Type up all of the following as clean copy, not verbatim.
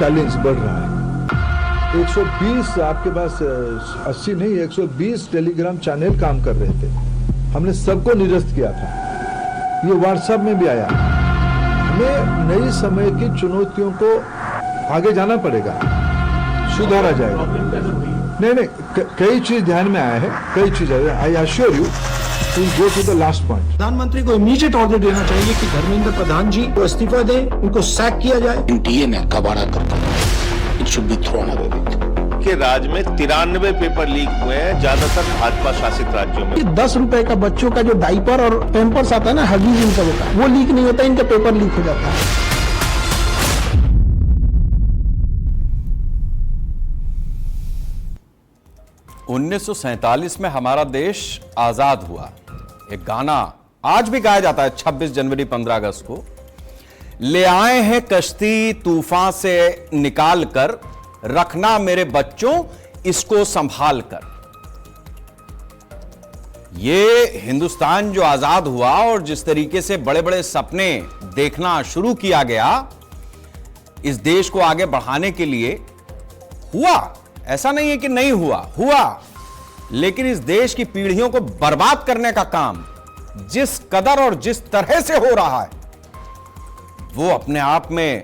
Challenge बढ़ रहा है। 120 आपके पास 80 नहीं 120 टेलीग्राम चैनल काम कर रहे थे, हमने सबको निरस्त किया था। ये व्हाट्सएप में भी आया। हमें नई समय की चुनौतियों को आगे जाना पड़ेगा, सुधारा जाएगा। नहीं कई चीज ध्यान में आया है, कई चीज I assure you to go to the last point. प्रधानमंत्री को इमीडिएट ऑर्डर देना चाहिए कि धर्मेंद्र प्रधान जी को इस्तीफा दें, उनको सैक किया जाए। डीएनए कबाड़ा करता है, it should be thrown away. के राज्य में 93 पेपर लीक हुए हैं, ज्यादातर भाजपा शासित राज्यों में। 10 रुपए का बच्चों का जो डाइपर और पैम्पर्स आता है ना, हगीज इनका होता है, वो लीक नहीं होता, इनका पेपर लीक हो जाता है। 1947 में हमारा देश आजाद हुआ। एक गाना आज भी गाया जाता है 26 जनवरी 15 अगस्त को। ले आए हैं कश्ती तूफान से निकाल कर, रखना मेरे बच्चों इसको संभाल कर। ये हिंदुस्तान जो आजाद हुआ और जिस तरीके से बड़े बड़े सपने देखना शुरू किया गया इस देश को आगे बढ़ाने के लिए, हुआ। ऐसा नहीं है कि नहीं हुआ, लेकिन इस देश की पीढ़ियों को बर्बाद करने का काम जिस कदर और जिस तरह से हो रहा है वो अपने आप में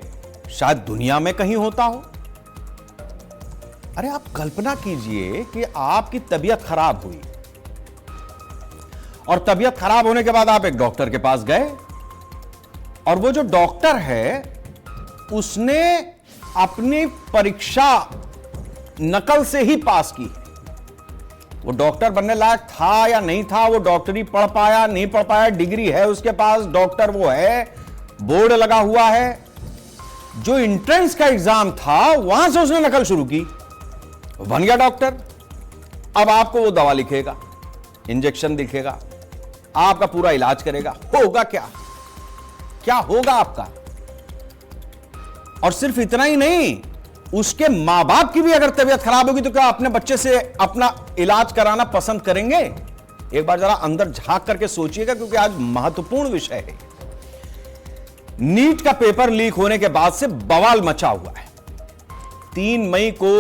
शायद दुनिया में कहीं होता हो। अरे आप कल्पना कीजिए कि आपकी तबीयत खराब हुई और तबीयत खराब होने के बाद आप एक डॉक्टर के पास गए और वो जो डॉक्टर है उसने अपनी परीक्षा नकल से ही पास की। वो डॉक्टर बनने लायक था या नहीं था, वो डॉक्टरी पढ़ पाया नहीं पढ़ पाया, डिग्री है उसके पास, डॉक्टर वो है, बोर्ड लगा हुआ है। जो एंट्रेंस का एग्जाम था वहां से उसने नकल शुरू की, बन गया डॉक्टर। अब आपको वो दवा लिखेगा, इंजेक्शन दिखेगा, आपका पूरा इलाज करेगा। होगा क्या होगा आपका? और सिर्फ इतना ही नहीं, उसके मां बाप की भी अगर तबीयत खराब होगी तो क्या अपने बच्चे से अपना इलाज कराना पसंद करेंगे? एक बार जरा अंदर झांक करके सोचिएगा, क्योंकि आज महत्वपूर्ण विषय है। नीट का पेपर लीक होने के बाद से बवाल मचा हुआ है। 3 मई को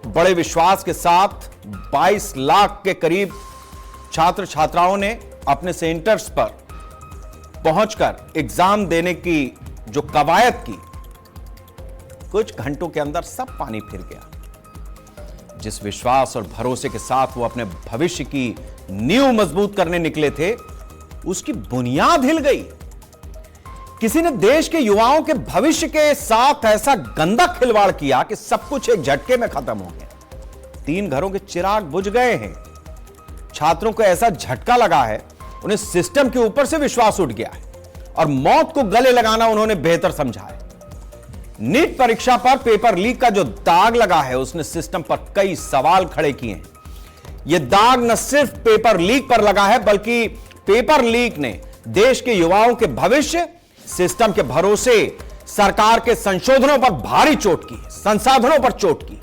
बड़े विश्वास के साथ 22 लाख के करीब छात्र छात्राओं ने अपने सेंटर्स पर पहुंचकर एग्जाम देने की जो कवायद की, कुछ घंटों के अंदर सब पानी फिर गया। जिस विश्वास और भरोसे के साथ वो अपने भविष्य की नींव मजबूत करने निकले थे, उसकी बुनियाद हिल गई। किसी ने देश के युवाओं के भविष्य के साथ ऐसा गंदा खिलवाड़ किया कि सब कुछ एक झटके में खत्म हो गया। 3 घरों के चिराग बुझ गए हैं। छात्रों को ऐसा झटका लगा है, उन्हें सिस्टम के ऊपर से विश्वास उठ गया है और मौत को गले लगाना उन्होंने बेहतर समझा है। नीट परीक्षा पर पेपर लीक का जो दाग लगा है उसने सिस्टम पर कई सवाल खड़े किए हैं। यह दाग न सिर्फ पेपर लीक पर लगा है, बल्कि पेपर लीक ने देश के युवाओं के भविष्य, सिस्टम के भरोसे, सरकार के संशोधनों पर भारी चोट की, संसाधनों पर चोट की।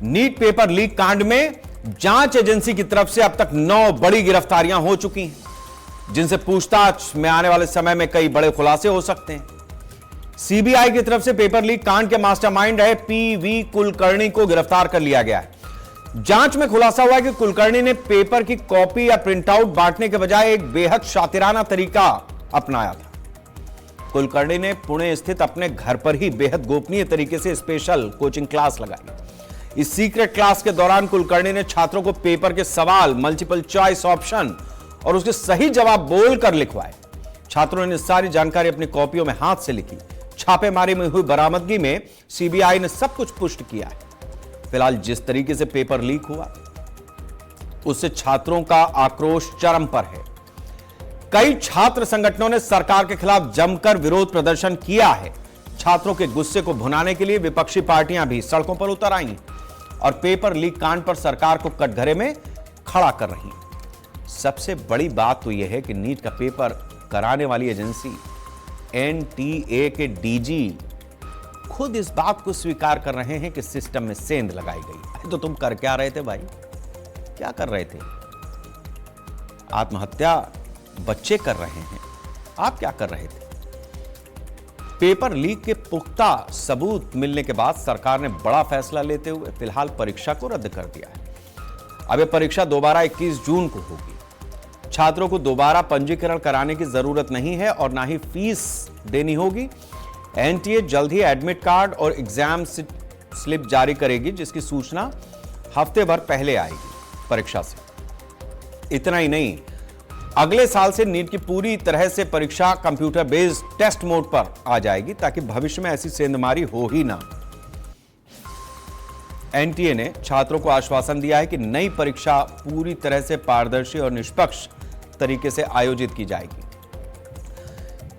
नीट पेपर लीक कांड में जांच एजेंसी की तरफ से अब तक 9 बड़ी गिरफ्तारियां हो चुकी हैं, जिनसे पूछताछ में आने वाले समय में कई बड़े खुलासे हो सकते हैं। सीबीआई की तरफ से पेपर लीक कांड के मास्टरमाइंड है पीवी कुलकर्णी को गिरफ्तार कर लिया गया है। जांच में खुलासा हुआ है कि कुलकर्णी ने पेपर की कॉपी या प्रिंटआउट बांटने के बजाय एक बेहद शातिराना तरीका अपनाया था। कुलकर्णी ने पुणे स्थित अपने घर पर ही बेहद गोपनीय तरीके से स्पेशल कोचिंग क्लास लगाई। इस सीक्रेट क्लास के दौरान कुलकर्णी ने छात्रों को पेपर के सवाल, मल्टीपल चॉइस ऑप्शन और उसके सही जवाब बोलकर लिखवाए। छात्रों ने सारी जानकारी अपनी कॉपियों में हाथ से लिखी। छापेमारी में हुई बरामदगी में सीबीआई ने सब कुछ पुष्ट किया है। फिलहाल जिस तरीके से पेपर लीक हुआ उससे छात्रों का आक्रोश चरम पर है। कई छात्र संगठनों ने सरकार के खिलाफ जमकर विरोध प्रदर्शन किया है। छात्रों के गुस्से को भुनाने के लिए विपक्षी पार्टियां भी सड़कों पर उतर आई और पेपर लीक कांड पर सरकार को कटघरे में खड़ा कर रही। सबसे बड़ी बात तो यह है कि नीट का पेपर कराने वाली एजेंसी एनटीए के डीजी खुद इस बात को स्वीकार कर रहे हैं कि सिस्टम में सेंध लगाई गई। तो तुम कर क्या रहे थे भाई? क्या कर रहे थे? आत्महत्या बच्चे कर रहे हैं, आप क्या कर रहे थे? पेपर लीक के पुख्ता सबूत मिलने के बाद सरकार ने बड़ा फैसला लेते हुए फिलहाल परीक्षा को रद्द कर दिया है। अब यह परीक्षा दोबारा 21 जून को होगी। छात्रों को दोबारा पंजीकरण कराने की जरूरत नहीं है और ना ही फीस देनी होगी। एनटीए जल्द ही एडमिट कार्ड और एग्जाम स्लिप जारी करेगी, जिसकी सूचना हफ्ते भर पहले आएगी परीक्षा से। इतना ही नहीं, अगले साल से नीट की पूरी तरह से परीक्षा कंप्यूटर बेस्ड टेस्ट मोड पर आ जाएगी, ताकि भविष्य में ऐसी सेंधमारी हो ही ना। एनटीए ने छात्रों को आश्वासन दिया है कि नई परीक्षा पूरी तरह से पारदर्शी और निष्पक्ष तरीके से आयोजित की जाएगी।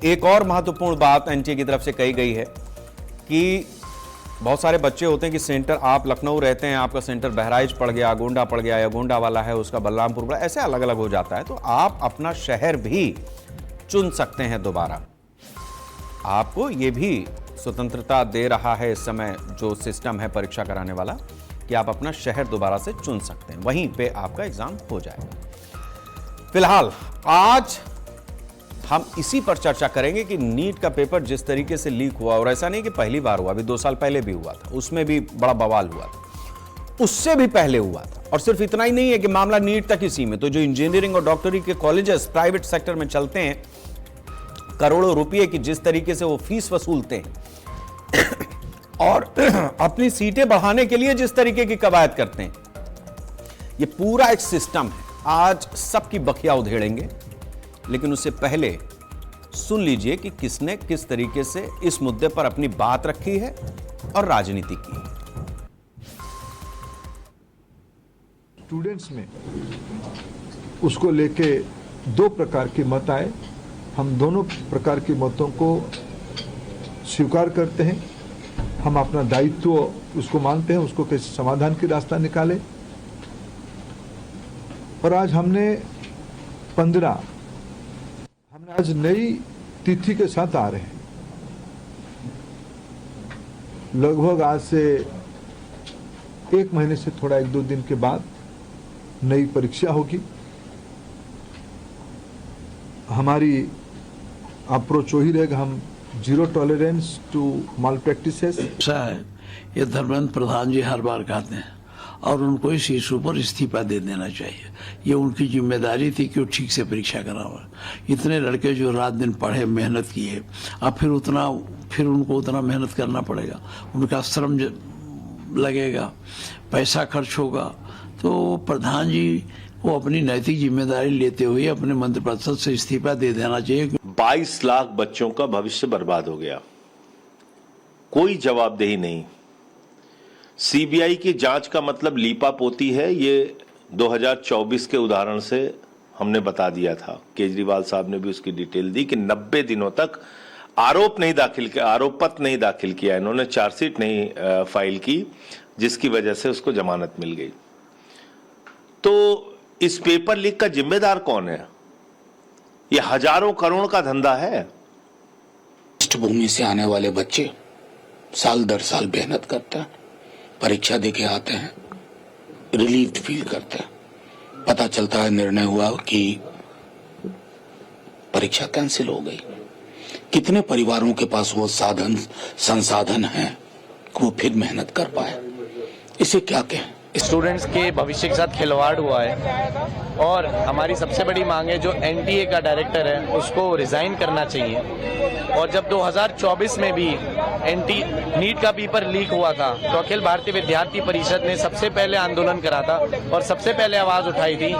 एक और महत्वपूर्ण बात एनटीए की तरफ से कही गई है कि बहुत सारे बच्चे होते हैं कि सेंटर, आप लखनऊ रहते हैं, आपका सेंटर बहराइच पड़ गया, गोंडा पड़ गया, या गोंडा वाला है उसका बलरामपुर पड़ा, ऐसे अलग अलग हो जाता है। तो आप अपना शहर भी चुन सकते हैं दोबारा। आपको यह भी स्वतंत्रता दे रहा है इस समय जो सिस्टम है परीक्षा कराने वाला, कि आप अपना शहर दोबारा से चुन सकते हैं, वहीं पे आपका एग्जाम हो जाएगा। फिलहाल आज हम इसी पर चर्चा करेंगे कि नीट का पेपर जिस तरीके से लीक हुआ, और ऐसा नहीं कि पहली बार हुआ, अभी 2 साल पहले भी हुआ था, उसमें भी बड़ा बवाल हुआ था, उससे भी पहले हुआ था। और सिर्फ इतना ही नहीं है कि मामला नीट तक ही सीमित, तो जो इंजीनियरिंग और डॉक्टरी के कॉलेजेस प्राइवेट सेक्टर में चलते हैं, करोड़ों रुपए की जिस तरीके से वो फीस वसूलते हैं और अपनी सीटें बढ़ाने के लिए जिस तरीके की कवायद करते हैं, ये पूरा एक सिस्टम है। आज सबकी बखिया उधेड़ेंगे, लेकिन उससे पहले सुन लीजिए कि किसने किस तरीके से इस मुद्दे पर अपनी बात रखी है और राजनीति की है। स्टूडेंट्स में उसको लेके 2 प्रकार के मत आए। हम दोनों प्रकार के मतों को स्वीकार करते हैं। हम अपना दायित्व उसको मानते हैं, उसको कैसे समाधान की रास्ता निकाले। और आज हमने आज नई तिथि के साथ आ रहे हैं। लगभग आज से 1 महीने से थोड़ा 1-2 दिन के बाद नई परीक्षा होगी। हमारी अप्रोच वही रहेगा, हम zero tolerance to malpractices. ऐसा है, ये धर्मेंद्र प्रधान जी हर बार कहते हैं, और उनको इस इशू पर इस्तीफा दे देना चाहिए। ये उनकी जिम्मेदारी थी कि वो ठीक से परीक्षा करावा। इतने लड़के जो रात दिन पढ़े, मेहनत किए, अब फिर उनको उतना मेहनत करना पड़ेगा, उनका श्रम लगेगा, पैसा खर्च होगा। तो प्रधान जी को अपनी नैतिक जिम्मेदारी लेते हुए अपने मंत्रिपरिषद से इस्तीफा दे देना चाहिए। 22 लाख बच्चों का भविष्य बर्बाद हो गया, कोई जवाबदेही नहीं। सीबीआई की जांच का मतलब लीपापोती है, ये 2024 के उदाहरण से हमने बता दिया था। केजरीवाल साहब ने भी उसकी डिटेल दी कि 90 दिनों तक आरोप पत्र नहीं दाखिल किया, इन्होंने चार्जशीट नहीं फाइल की, जिसकी वजह से उसको जमानत मिल गई। तो इस पेपर लीक का जिम्मेदार कौन है? ये हजारों करोड़ का धंधा है। पृष्ठभूमि से आने वाले बच्चे साल दर साल मेहनत करते हैं, परीक्षा देके आते हैं, रिलीफ फील करते हैं, पता चलता है निर्णय हुआ कि परीक्षा कैंसिल हो गई। कितने परिवारों के पास वो संसाधन है कि वो फिर मेहनत कर पाए? इसे क्या कहें? स्टूडेंट्स के भविष्य के साथ खिलवाड़ हुआ है और हमारी सबसे बड़ी मांग है जो एनटीए का डायरेक्टर है उसको रिजाइन करना चाहिए। और जब 2024 में भी नीट का पेपर लीक हुआ था तो अखिल भारतीय विद्यार्थी परिषद ने सबसे पहले आंदोलन करा था और सबसे पहले आवाज उठाई थी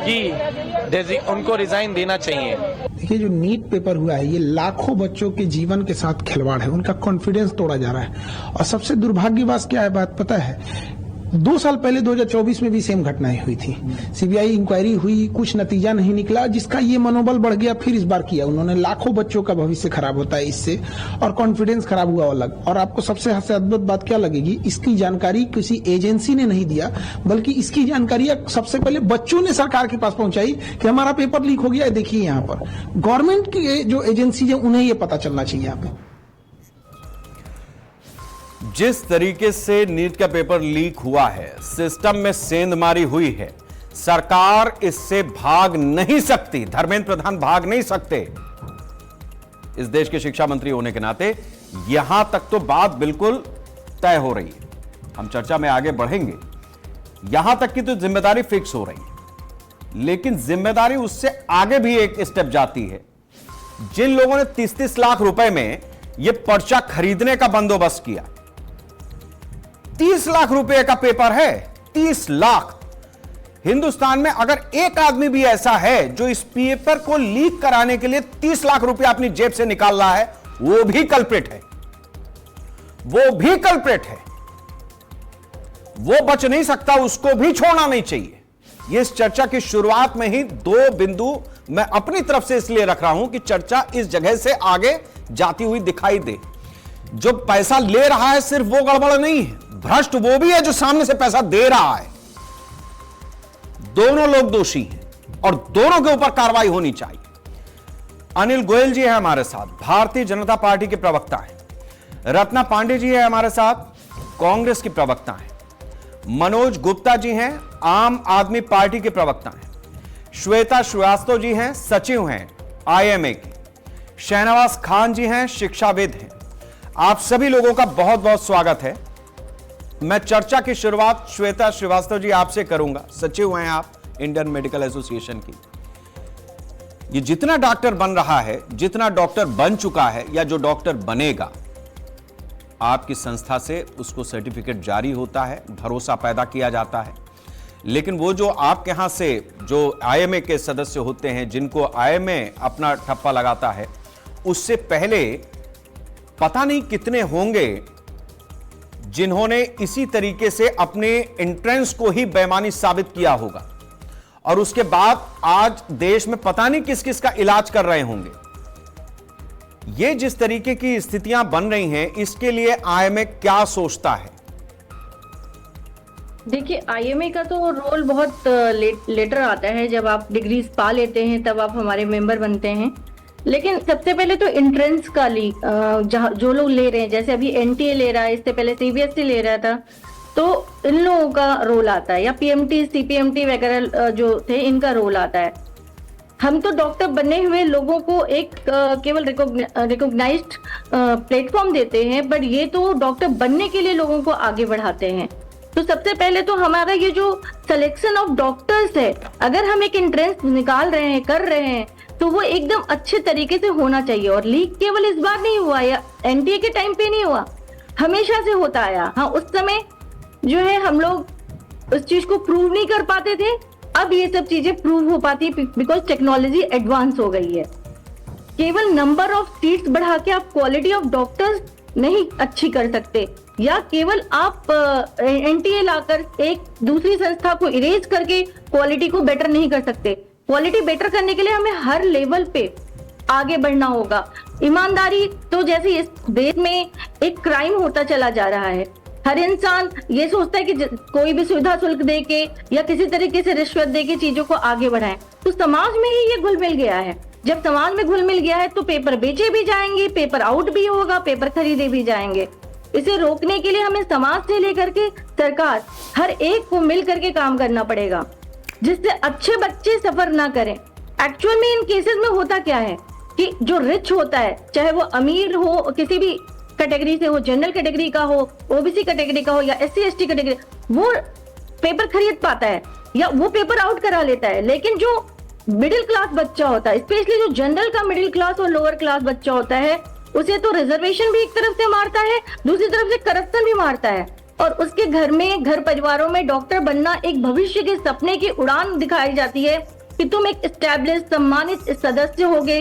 कि उनको रिजाइन देना चाहिए। देखिए, जो नीट पेपर हुआ है ये लाखों बच्चों के जीवन के साथ खिलवाड़ है, उनका कॉन्फिडेंस तोड़ा जा रहा है। और सबसे दुर्भाग्य बात क्या है, बात पता है, 2 साल पहले 2024 में भी सेम घटनाएं हुई थी। सीबीआई इंक्वायरी हुई, कुछ नतीजा नहीं निकला, जिसका ये मनोबल बढ़ गया। फिर इस बार किया उन्होंने, लाखों बच्चों का भविष्य खराब होता है इससे, और कॉन्फिडेंस खराब हुआ अलग। और आपको सबसे अद्भुत बात क्या लगेगी, इसकी जानकारी किसी एजेंसी ने नहीं दिया, बल्कि इसकी जानकारी सबसे पहले बच्चों ने सरकार के पास पहुंचाई कि हमारा पेपर लीक हो गया। देखिए, यहाँ पर गवर्नमेंट की जो एजेंसी है उन्हें ये पता चलना चाहिए। यहाँ पे जिस तरीके से नीट का पेपर लीक हुआ है, सिस्टम में सेंधमारी हुई है, सरकार इससे भाग नहीं सकती। धर्मेंद्र प्रधान भाग नहीं सकते। इस देश के शिक्षा मंत्री होने के नाते यहां तक तो बात बिल्कुल तय हो रही है। हम चर्चा में आगे बढ़ेंगे। यहां तक की तो जिम्मेदारी फिक्स हो रही है, लेकिन जिम्मेदारी उससे आगे भी एक स्टेप जाती है। जिन लोगों ने 30-30 लाख रुपए में यह पर्चा खरीदने का बंदोबस्त किया, 30 लाख रुपए का पेपर है, 30 लाख। हिंदुस्तान में अगर एक आदमी भी ऐसा है जो इस पेपर को लीक कराने के लिए 30 लाख रुपया अपनी जेब से निकाल रहा है, वो भी कल्प्रिट है, वो भी कल्प्रिट है। वो बच नहीं सकता, उसको भी छोड़ना नहीं चाहिए। ये इस चर्चा की शुरुआत में ही दो बिंदु मैं अपनी तरफ से इसलिए रख रहा हूं कि चर्चा इस जगह से आगे जाती हुई दिखाई दे। जो पैसा ले रहा है सिर्फ वो गड़बड़ नहीं है, भ्रष्ट वो भी है जो सामने से पैसा दे रहा है। दोनों लोग दोषी हैं और दोनों के ऊपर कार्रवाई होनी चाहिए। अनिल गोयल जी है हमारे साथ, भारतीय जनता पार्टी के प्रवक्ता हैं। रत्ना पांडे जी है हमारे साथ, कांग्रेस की प्रवक्ता हैं। मनोज गुप्ता जी हैं, आम आदमी पार्टी के प्रवक्ता हैं। श्वेता श्रीवास्तव जी हैं, सचिव हैं आईएमए की। शहनवाज खान जी हैं, शिक्षाविद हैं। आप सभी लोगों का बहुत बहुत स्वागत है। मैं चर्चा की शुरुआत श्वेता श्रीवास्तव जी आपसे करूंगा। सचिव हैं आप इंडियन मेडिकल एसोसिएशन की। ये जितना डॉक्टर बन रहा है, जितना डॉक्टर बन चुका है या जो डॉक्टर बनेगा, आपकी संस्था से उसको सर्टिफिकेट जारी होता है, भरोसा पैदा किया जाता है। लेकिन वो जो आपके यहां से जो आईएमए के सदस्य होते हैं, जिनको आईएमए अपना ठप्पा लगाता है, उससे पहले पता नहीं कितने होंगे जिन्होंने इसी तरीके से अपने एंट्रेंस को ही बेईमानी साबित किया होगा और उसके बाद आज देश में पता नहीं किस किस का इलाज कर रहे होंगे। ये जिस तरीके की स्थितियां बन रही हैं, इसके लिए आईएमए क्या सोचता है? देखिए, आईएमए का तो रोल बहुत लेटर आता है। जब आप डिग्रीज पा लेते हैं तब आप हमारे मेंबर बनते हैं। लेकिन सबसे पहले तो एंट्रेंस का जो लोग ले रहे हैं, जैसे अभी एनटीए ले रहा है, इससे पहले सीबीएसई ले रहा था, तो इन लोगों का रोल आता है, या पीएमटी सीपीएमटी वगैरह जो थे, इनका रोल आता है। हम तो डॉक्टर बने हुए लोगों को एक केवल रिकॉग्नाइज्ड प्लेटफॉर्म देते हैं, बट ये तो डॉक्टर बनने के लिए लोगों को आगे बढ़ाते हैं। तो सबसे पहले तो हमारा ये जो सिलेक्शन ऑफ डॉक्टर्स है, अगर हम एक एंट्रेंस निकाल रहे हैं, कर रहे हैं, तो वो एकदम अच्छे तरीके से होना चाहिए। और लीक केवल इस बार नहीं हुआ या एनटीए के टाइम पे नहीं हुआ, हमेशा से होता आया। हाँ, उस समय जो है हम लोग उस चीज को प्रूव नहीं कर पाते थे। अब ये सब चीजें प्रूव हो पाती है बिकॉज टेक्नोलॉजी एडवांस हो गई है। केवल नंबर ऑफ सीट्स बढ़ा के आप क्वालिटी ऑफ डॉक्टर्स नहीं अच्छी कर सकते, या केवल आप एनटीए लाकर एक दूसरी संस्था को इरेज करके क्वालिटी को बेटर नहीं कर सकते। क्वालिटी बेटर करने के लिए हमें हर लेवल पे आगे बढ़ना होगा। ईमानदारी तो जैसे इस देश में एक क्राइम होता चला जा रहा है। हर इंसान ये सोचता है कि कोई भी सुविधा शुल्क दे के या किसी तरीके से रिश्वत दे के चीजों को आगे बढ़ाएं। तो समाज में ही ये घुल मिल गया है। जब समाज में घुल मिल गया है तो पेपर बेचे भी जाएंगे, पेपर आउट भी होगा, पेपर खरीदे भी जाएंगे। इसे रोकने के लिए हमें समाज से लेकर के सरकार हर एक को मिल करके काम करना पड़ेगा, जिससे अच्छे बच्चे सफर ना करें। एक्चुअल में इन केसेस में होता क्या है कि जो रिच होता है, चाहे वो अमीर हो, किसी भी कैटेगरी से हो, जनरल कैटेगरी का हो, ओबीसी कैटेगरी का हो या एससी एसटी कैटेगरी, वो पेपर खरीद पाता है या वो पेपर आउट करा लेता है। लेकिन जो मिडिल क्लास बच्चा होता है, स्पेशली जो जनरल का मिडिल क्लास और लोअर क्लास बच्चा होता है, उसे तो रिजर्वेशन भी एक तरफ से मारता है, दूसरी तरफ से करप्शन भी मारता है। और उसके घर में, घर परिवारों में डॉक्टर बनना एक भविष्य के सपने की उड़ान दिखाई जाती है कि तुम एक एस्टैब्लिश सम्मानित सदस्य होगे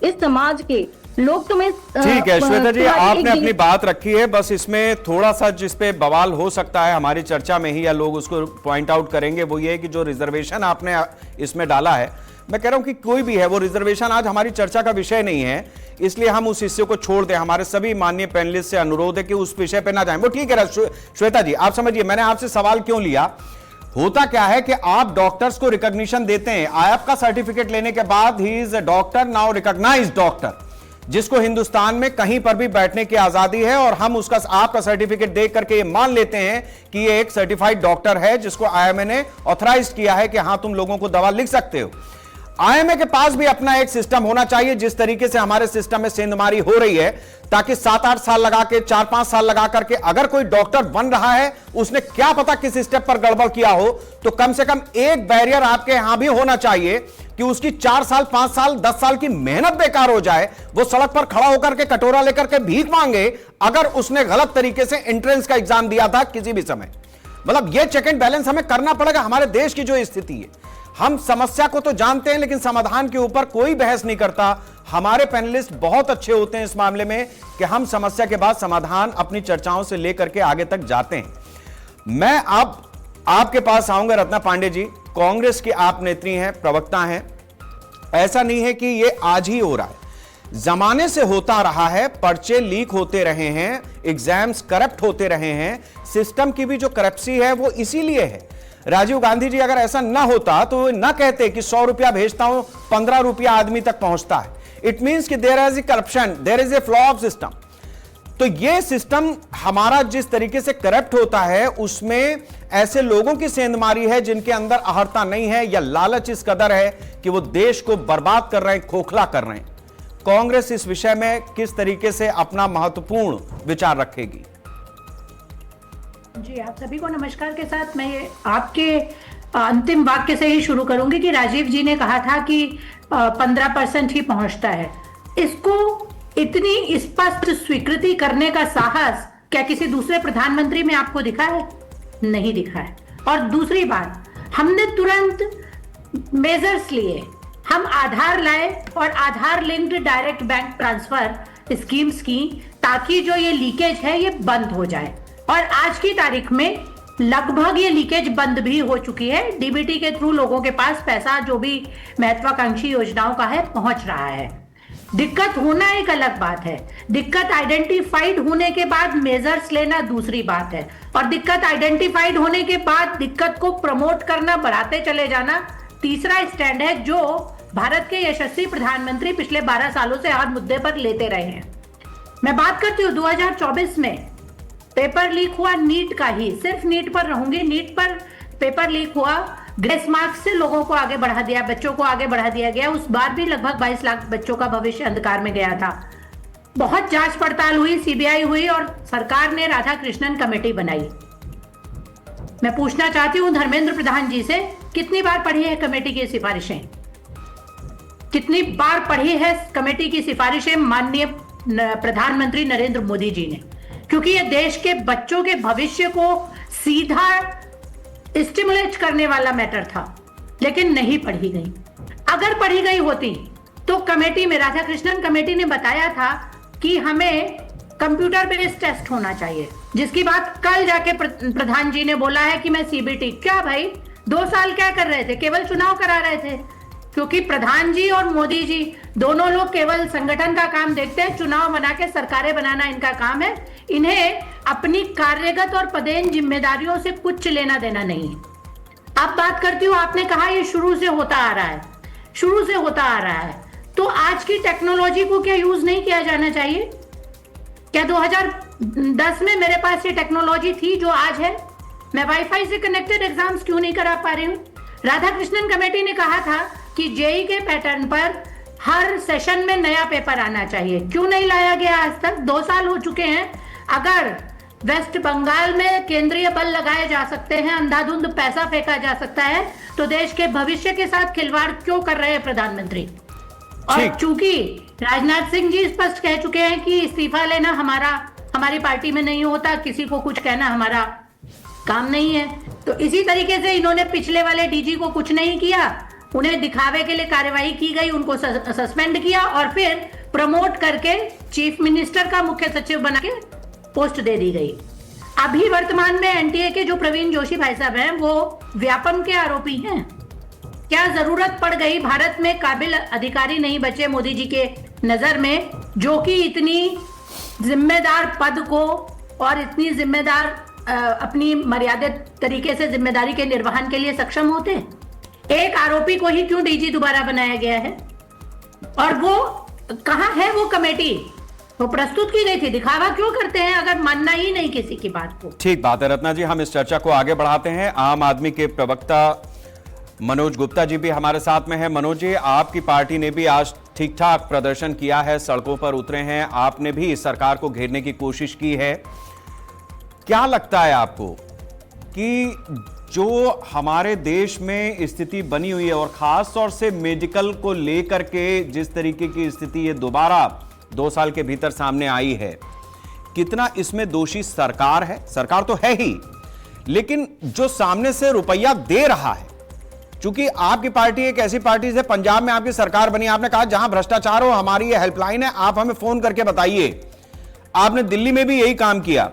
इस समाज के, लोग तुम्हें। ठीक है श्वेता जी, आपने अपनी बात रखी है। बस इसमें थोड़ा सा जिस पे बवाल हो सकता है हमारी चर्चा में ही, या लोग उसको पॉइंट आउट करेंगे, वो ये है कि जो रिजर्वेशन आपने इसमें डाला है, मैं कह रहा हूं कि कोई भी है, वो रिजर्वेशन आज हमारी चर्चा का विषय नहीं है, इसलिए हम उस हिस्से को छोड़ दें। हमारे सभी माननीय पैनलिस्ट से अनुरोध है कि उस विषय पे ना जाएं। वो ठीक है श्वेता जी, आप समझिए मैंने आपसे सवाल क्यों लिया। होता क्या है कि आप डॉक्टर्स को रिकॉग्निशन देते हैं, आईएफ का सर्टिफिकेट लेने के बाद ही is a doctor, now recognised doctor, जिसको हिंदुस्तान में कहीं पर भी बैठने की आजादी है, और हम उसका आपका सर्टिफिकेट देख करके ये मान लेते हैं कि ये एक सर्टिफाइड डॉक्टर है जिसको आईएमए ने ऑथराइज किया है कि हां तुम लोगों को दवा लिख सकते हो। आईएमए के पास भी अपना एक सिस्टम होना चाहिए, जिस तरीके से हमारे सिस्टम में सेंधमारी हो रही है, ताकि 7-8 साल लगा के 4-5 साल लगा करके अगर कोई डॉक्टर बन रहा है, उसने क्या पता किस स्टेप पर गड़बड़ किया हो, तो कम से कम एक बैरियर आपके यहां भी होना चाहिए कि उसकी 4 साल 5 साल 10 साल की मेहनत बेकार हो जाए, वो सड़क पर खड़ा होकर के कटोरा लेकर के भीख मांगे अगर उसने गलत तरीके से एंट्रेंस का एग्जाम दिया था किसी भी समय। मतलब ये चेक एंड बैलेंस हमें करना पड़ेगा। हमारे देश की जो स्थिति है, हम समस्या को तो जानते हैं लेकिन समाधान के ऊपर कोई बहस नहीं करता। हमारे पैनलिस्ट बहुत अच्छे होते हैं इस मामले में कि हम समस्या के बाद समाधान अपनी चर्चाओं से लेकर के आगे तक जाते हैं। मैं अब आपके पास आऊंगा रत्ना पांडे जी, कांग्रेस की आप नेत्री हैं, प्रवक्ता हैं। ऐसा नहीं है कि ये आज ही हो रहा है, जमाने से होता रहा है, पर्चे लीक होते रहे हैं, एग्जाम्स करप्ट होते रहे हैं, सिस्टम की भी जो करप्सी है वो इसीलिए है। राजीव गांधी जी अगर ऐसा ना होता तो वो ना कहते कि 100 रुपया भेजता हूं 15 रुपया आदमी तक पहुंचता है। इट मींस कि there is a corruption, there is a flaw of system. तो ये सिस्टम हमारा जिस तरीके से करप्ट होता है, उसमें ऐसे लोगों की सेंधमारी है जिनके अंदर अहर्ता नहीं है या लालच इस कदर है कि वो देश को बर्बाद कर रहे हैं, खोखला कर रहे हैं। कांग्रेस इस विषय में किस तरीके से अपना महत्वपूर्ण विचार रखेगी? जी, आप सभी को नमस्कार के साथ मैं ये आपके अंतिम वाक्य से ही शुरू करूंगी कि राजीव जी ने कहा था कि 15% ही पहुंचता है। इसको इतनी स्पष्ट स्वीकृति करने का साहस क्या किसी दूसरे प्रधानमंत्री में आपको दिखा है? नहीं दिखा है। और दूसरी बात, हमने तुरंत मेजर्स लिए, हम आधार लाए और Aadhaar linked direct bank transfer schemes की, ताकि जो ये लीकेज है ये बंद हो जाए। और आज की तारीख में लगभग ये लीकेज बंद भी हो चुकी है। डीबीटी के थ्रू लोगों के पास पैसा जो भी महत्वाकांक्षी योजनाओं का है पहुंच रहा है। दिक्कत होना एक अलग बात है, दिक्कत आइडेंटिफाइड होने के बाद मेजर्स लेना दूसरी बात है, और दिक्कत आइडेंटिफाइड होने के बाद दिक्कत को प्रमोट करना, बढ़ाते चले जाना तीसरा स्टैंड है, जो भारत के यशस्वी प्रधानमंत्री पिछले 12 सालों से हर मुद्दे पर लेते रहे हैं। मैं बात करती हूँ 2024 में पेपर लीक हुआ नीट का ही, सिर्फ नीट पर रहूंगी। नीट पर पेपर लीक हुआ, ग्रेस मार्क्स से लोगों को आगे बढ़ा दिया, बच्चों को आगे बढ़ा दिया गया। उस बार भी लगभग 22 लाख बच्चों का भविष्य अंधकार में गया था। बहुत जांच पड़ताल हुई, सीबीआई हुई और सरकार ने राधाकृष्णन कमेटी बनाई। मैं पूछना चाहती हूं धर्मेंद्र प्रधान जी से, कितनी बार पढ़ी है कमेटी की सिफारिशें? कितनी बार पढ़ी है कमेटी की सिफारिशें माननीय प्रधानमंत्री नरेंद्र मोदी जी ने? क्योंकि ये देश के बच्चों के भविष्य को सीधा स्टिमुलेट करने वाला मैटर था, लेकिन नहीं पढ़ी गई। अगर पढ़ी गई होती तो कमेटी में, राधाकृष्णन कमेटी ने बताया था कि हमें कंप्यूटर बेस्ड टेस्ट होना चाहिए, जिसकी बात कल जाके प्रधान जी ने बोला है कि मैं सीबीटी। क्या भाई, 2 साल क्या कर रहे थे? केवल चुनाव करा रहे थे, क्योंकि प्रधान जी और मोदी जी दोनों लोग केवल संगठन का काम देखते हैं, चुनाव बना के सरकारें बनाना इनका काम है। इन्हें अपनी कार्यगत और पदेन जिम्मेदारियों से कुछ लेना देना नहीं। अब बात करती हूँ, आपने कहा ये शुरू से होता आ रहा है, शुरू से होता आ रहा है, तो आज की टेक्नोलॉजी को क्या यूज नहीं किया जाना चाहिए? क्या 2010 में मेरे पास ये टेक्नोलॉजी थी जो आज है? मैं वाईफाई से कनेक्टेड एग्जाम्स क्यों नहीं करा पा रही हूँ? राधाकृष्णन कमेटी ने कहा था कि जेई के पैटर्न पर हर सेशन में नया पेपर आना चाहिए, क्यों नहीं लाया गया आज तक? 2 साल हो चुके हैं। अगर वेस्ट बंगाल में केंद्रीय बल लगाए जा सकते हैं, अंधाधुंध पैसा फेंका जा सकता है, तो देश के भविष्य के साथ खिलवाड़ क्यों कर रहे हैं प्रधानमंत्री? और चूंकि राजनाथ सिंह जी स्पष्ट कह चुके हैं कि इस्तीफा लेना हमारी पार्टी में नहीं होता, किसी को कुछ कहना हमारा काम नहीं है, तो इसी तरीके से इन्होंने पिछले वाले डीजी को कुछ नहीं किया, उन्हें दिखावे के लिए कार्रवाई की गई, उनको सस्पेंड किया और फिर प्रमोट करके चीफ मिनिस्टर का मुख्य सचिव बना के पोस्ट दे दी गई। अभी वर्तमान में एनटीए के जो प्रवीण जोशी भाई साहब हैं, वो व्यापम के आरोपी हैं। क्या जरूरत पड़ गई? भारत में काबिल अधिकारी नहीं बचे मोदी जी के नजर में, जो कि इतनी जिम्मेदार पद को और इतनी जिम्मेदार अपनी मर्यादित तरीके से जिम्मेदारी के निर्वहन के लिए सक्षम होते? एक आरोपी को ही क्यों डीजी दोबारा बनाया गया है? और वो कहां है वो कमेटी? वो प्रस्तुत की गई थी, दिखावा क्यों करते हैं अगर मानना ही नहीं किसी की बात को? ठीक बात है रत्ना जी, हम इस चर्चा को आगे बढ़ाते हैं। आम आदमी के प्रवक्ता मनोज गुप्ता जी भी हमारे साथ में है। मनोज जी, आपकी पार्टी ने भी आज ठीक ठाक प्रदर्शन किया है, सड़कों पर उतरे हैं, आपने भी इस सरकार को घेरने की कोशिश की है। क्या लगता है आपको कि जो हमारे देश में स्थिति बनी हुई है और खास तौर से मेडिकल को लेकर के जिस तरीके की स्थिति ये दोबारा 2 साल के भीतर सामने आई है, कितना इसमें दोषी सरकार है? सरकार तो है ही, लेकिन जो सामने से रुपया दे रहा है, चूंकि आपकी पार्टी एक ऐसी पार्टी है, पंजाब में आपकी सरकार बनी, आपने कहा जहां भ्रष्टाचार हो हमारी ये हेल्पलाइन है, आप हमें फोन करके बताइए। आपने दिल्ली में भी यही काम किया,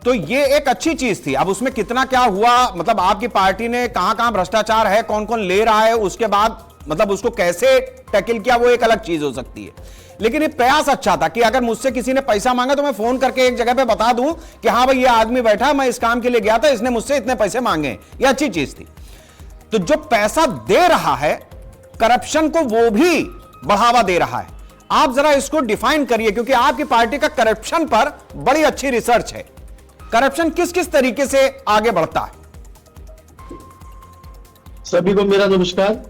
तो ये एक अच्छी चीज थी। अब उसमें कितना क्या हुआ, मतलब आपकी पार्टी ने कहां कहां भ्रष्टाचार है, कौन कौन ले रहा है, उसके बाद मतलब उसको कैसे टैकल किया, वो एक अलग चीज हो सकती है। लेकिन ये प्रयास अच्छा था कि अगर मुझसे किसी ने पैसा मांगा तो मैं फोन करके एक जगह पे बता दूं कि हाँ भाई ये आदमी बैठा, मैं इस काम के लिए गया था, इसने मुझसे इतने पैसे मांगे। ये अच्छी चीज थी। तो जो पैसा दे रहा है करप्शन को, वो भी बढ़ावा दे रहा है। आप जरा इसको डिफाइन करिए, क्योंकि आपकी पार्टी का करप्शन पर बड़ी अच्छी रिसर्च है। करप्शन किस किस तरीके से आगे बढ़ता है? सभी को मेरा नमस्कार।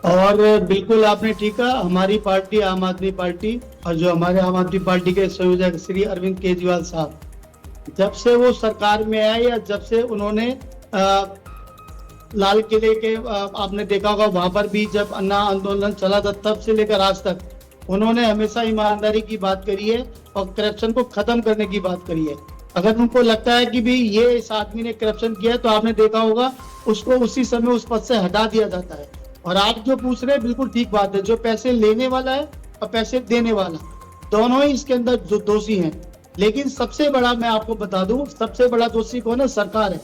और बिल्कुल आपने ठीक कहा, हमारी पार्टी आम आदमी पार्टी, और जो हमारे आम आदमी पार्टी के संयोजक श्री अरविंद केजरीवाल साहब, जब से वो सरकार में आए या जब से उन्होंने लाल किले के आपने देखा होगा वहां पर भी जब अन्ना आंदोलन चला था, तब से लेकर आज तक उन्होंने हमेशा ईमानदारी की बात करी है और करप्शन को खत्म करने की बात करी है। अगर उनको लगता है कि भी ये इस आदमी ने करप्शन किया है, तो आपने देखा होगा उसको उसी समय उस पद से हटा दिया जाता है। और आप जो पूछ रहे हैं बिल्कुल ठीक बात है, जो पैसे लेने वाला है और पैसे देने वाला, दोनों ही इसके अंदर जो दोषी हैं। लेकिन सबसे बड़ा मैं आपको बता दूं, सबसे बड़ा दोषी कौन है? सरकार है।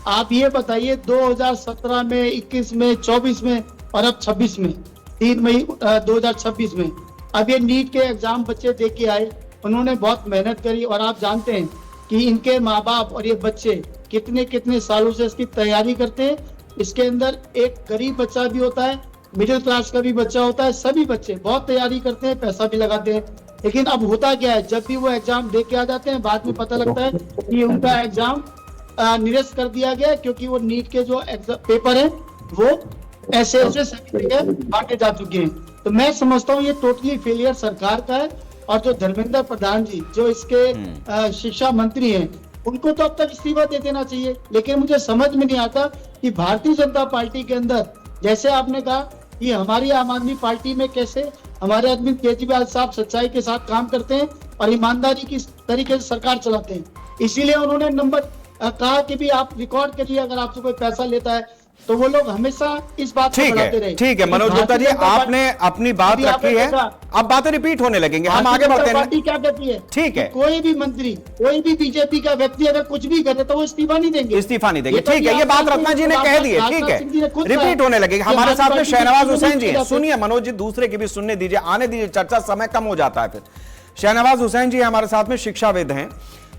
आप ये बताइए 2017 में, 21 में, 24 में और अब 26 में, 3 मई 2026 में, अब ये नीट के एग्जाम बच्चे दे के आए, उन्होंने बहुत मेहनत करी। और आप जानते हैं कि इनके माँ बाप और ये बच्चे कितने कितने सालों से इसकी तैयारी करते हैं। इसके अंदर एक गरीब बच्चा भी होता है, मिडिल क्लास का भी बच्चा होता है, सभी बच्चे बहुत तैयारी करते हैं, पैसा भी लगाते हैं। लेकिन अब होता क्या है, जब भी वो एग्जाम दे के आ जाते हैं, बाद में पता लगता है कि उनका एग्जाम निरस्त कर दिया गया, क्योंकि वो नीट के जो पेपर है वो ऐसे सभी जगह बांटे जा चुके हैं। तो मैं समझता हूँ ये टोटली फेलियर सरकार का है। और जो धर्मेंद्र प्रधान जी जो इसके शिक्षा मंत्री हैं, उनको तो अब तक इस्तीफा दे देना चाहिए। लेकिन मुझे समझ में नहीं आता कि भारतीय जनता पार्टी के अंदर, जैसे आपने कहा कि हमारी आम आदमी पार्टी में कैसे हमारे अरविंद केजरीवाल साहब सच्चाई के साथ काम करते हैं और ईमानदारी की तरीके से सरकार चलाते हैं, इसीलिए उन्होंने नंबर कहा कि भी आप रिकॉर्ड करिए, अगर आपसे कोई पैसा लेता है तो वो लोग हमेशा इस बात को बढ़ाते रहे। ठीक है मनोज गुप्ता जी, आपने अपनी बात रखी है, अब बातें रिपीट होने लगेंगे, हम आगे बढ़ते हैं। पार्टी क्या कहती है? ठीक है, कोई भी मंत्री, कोई भी बीजेपी का व्यक्ति अगर कुछ भी करे तो वो इस्तीफा नहीं देंगे, ठीक है, ये बात रत्ना जी ने कह दी है, ठीक है, रिपीट होने लगेगी। हमारे साथ में शहनवाज हुसैन जी है, सुनिए मनोज जी, दूसरे की भी सुनने दीजिए, आने दीजिए, चर्चा समय कम हो जाता है फिर। शहनवाज हुसैन जी हमारे साथ में शिक्षाविद हैं।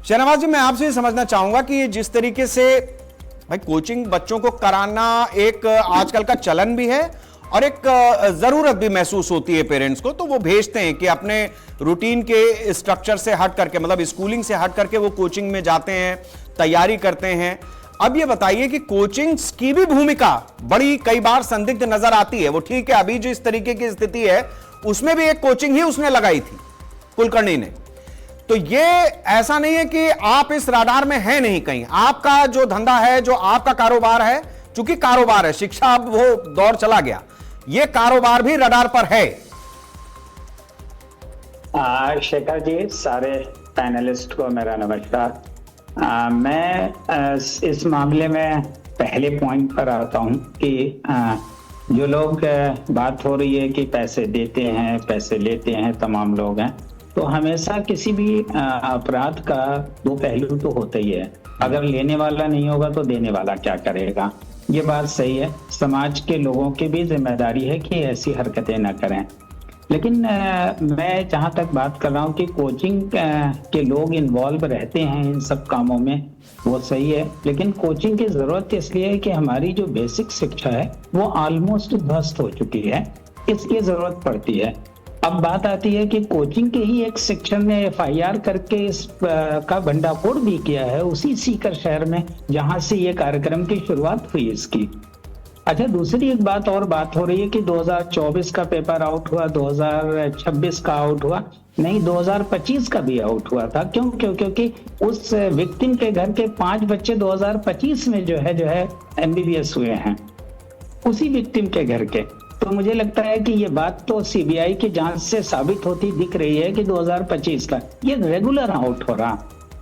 शहनवाज जी, मैं आपसे समझना चाहूंगा कि ये जिस तरीके से भाई कोचिंग बच्चों को कराना एक आजकल का चलन भी है और एक जरूरत भी महसूस होती है पेरेंट्स को, तो वो भेजते हैं कि अपने रूटीन के स्ट्रक्चर से हट करके, मतलब स्कूलिंग से हट करके वो कोचिंग में जाते हैं, तैयारी करते हैं। अब ये बताइए कि कोचिंग्स की भी भूमिका बड़ी कई बार संदिग्ध नजर आती है। वो ठीक है, अभी जो इस तरीके की स्थिति है उसमें भी एक कोचिंग ही उसने लगाई थी, कुलकर्णी ने। तो ये ऐसा नहीं है कि आप इस राडार में है नहीं कहीं, आपका जो धंधा है, जो आपका कारोबार है, चूंकि कारोबार है, शिक्षा अब वो दौर चला गया, ये कारोबार भी रडार पर है। शेखर जी, सारे पैनलिस्ट को मेरा नमस्कार। मैं इस मामले में पहले पॉइंट पर आता हूं कि जो लोग बात हो रही है कि पैसे देते हैं, पैसे लेते हैं, तमाम लोग हैं, तो हमेशा किसी भी अपराध का दो पहलू तो होता ही है। अगर लेने वाला नहीं होगा तो देने वाला क्या करेगा? ये बात सही है, समाज के लोगों की भी जिम्मेदारी है कि ऐसी हरकतें न करें। लेकिन मैं जहाँ तक बात कर रहा हूँ कि कोचिंग के लोग इन्वॉल्व रहते हैं इन सब कामों में, वो सही है, लेकिन कोचिंग की जरूरत इसलिए है कि हमारी जो बेसिक शिक्षा है वो ऑलमोस्ट ध्वस्त हो चुकी है, इसकी जरूरत पड़ती है। अब बात आती है कि कोचिंग के ही एक सेक्शन ने FIR करके इस का भंडाफोड़ भी किया है उसी सीकर शहर में, जहां से ये कार्यक्रम की शुरुआत हुई इसकी। अच्छा, दूसरी एक बात हो रही है कि 2024 का पेपर आउट हुआ, 2026 का आउट हुआ, नहीं 2025 का भी आउट हुआ था। क्योंकि उस विक्टिम के घर के 5 बच्चे 2025 में जो है एमबीबीएस हुए हैं, उसी विक्टिम के घर के। तो मुझे लगता है कि ये बात तो सीबीआई की जांच से साबित होती दिख रही है कि 2025 का ये रेगुलर आउट हो रहा।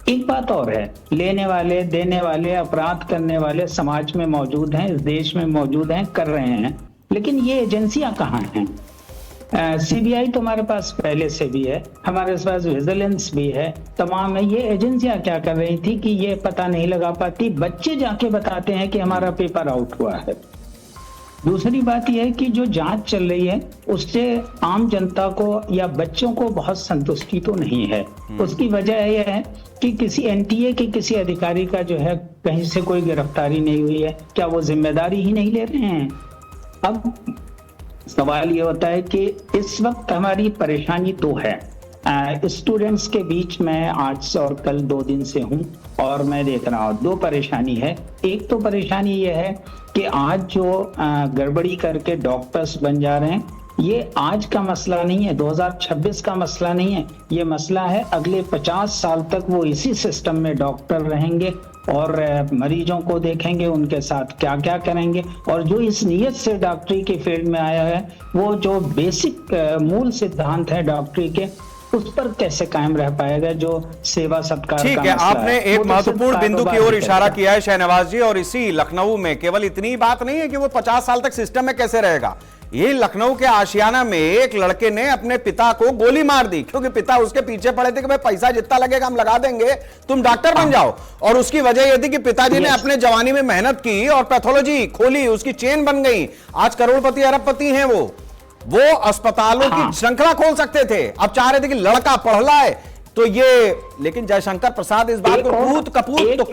एक बात और है, लेने वाले, देने वाले, अपराध करने वाले समाज में मौजूद हैं, इस देश में मौजूद हैं, कर रहे हैं, लेकिन ये एजेंसियां कहाँ हैं? सीबीआई तो हमारे पास पहले से भी है, हमारे पास विजिलेंस भी है, तमाम है। ये एजेंसियां क्या कर रही थी कि ये पता नहीं लगा पाती, बच्चे जाके बताते हैं कि हमारा पेपर आउट हुआ है। दूसरी बात यह है कि जो जांच चल रही है उससे आम जनता को या बच्चों को बहुत संतुष्टि तो नहीं है। उसकी वजह यह है कि किसी एनटीए के किसी अधिकारी का जो है कहीं से कोई गिरफ्तारी नहीं हुई है। क्या वो जिम्मेदारी ही नहीं ले रहे हैं? अब सवाल ये होता है कि इस वक्त हमारी परेशानी तो है, स्टूडेंट्स के बीच में आज और कल 2 दिन से हूं और मैं देख रहा हूं 2 परेशानी है। एक तो परेशानी ये है कि आज जो गड़बड़ी करके डॉक्टर्स बन जा रहे हैं, ये आज का मसला नहीं है, 2026 का मसला नहीं है, ये मसला है अगले 50 साल तक वो इसी सिस्टम में डॉक्टर रहेंगे और मरीजों को देखेंगे, उनके साथ क्या क्या करेंगे। और जो इस नियत से डॉक्टरी के फील्ड में आया है, वो जो बेसिक मूल सिद्धांत है डॉक्टरी के, उस पर कैसे कायम रह पाएगा जो सेवा सत्कार। ठीक है, आपने एक महत्वपूर्ण बिंदु की ओर इशारा किया है शहनवाज जी, और इसी लखनऊ में केवल इतनी बात नहीं है कि वो 50 साल तक सिस्टम में कैसे रहेगा। ये लखनऊ के आशियाना में एक लड़के ने अपने पिता को गोली मार दी, क्योंकि पिता उसके पीछे पड़े थे कि भाई पैसा जितना लगेगा हम लगा देंगे, तुम डॉक्टर बन जाओ। और उसकी वजह यह थी कि पिताजी ने अपने जवानी में मेहनत की और पैथोलॉजी खोली, उसकी चेन बन गई, आज करोड़पति अरबपति हैं वो अस्पतालों की श्रृंखला खोल सकते थे। अब चाह रहे थे कि लड़का पढ़ लाए तो ये, लेकिन जयशंकर प्रसाद इस बात को कूद कपूत तो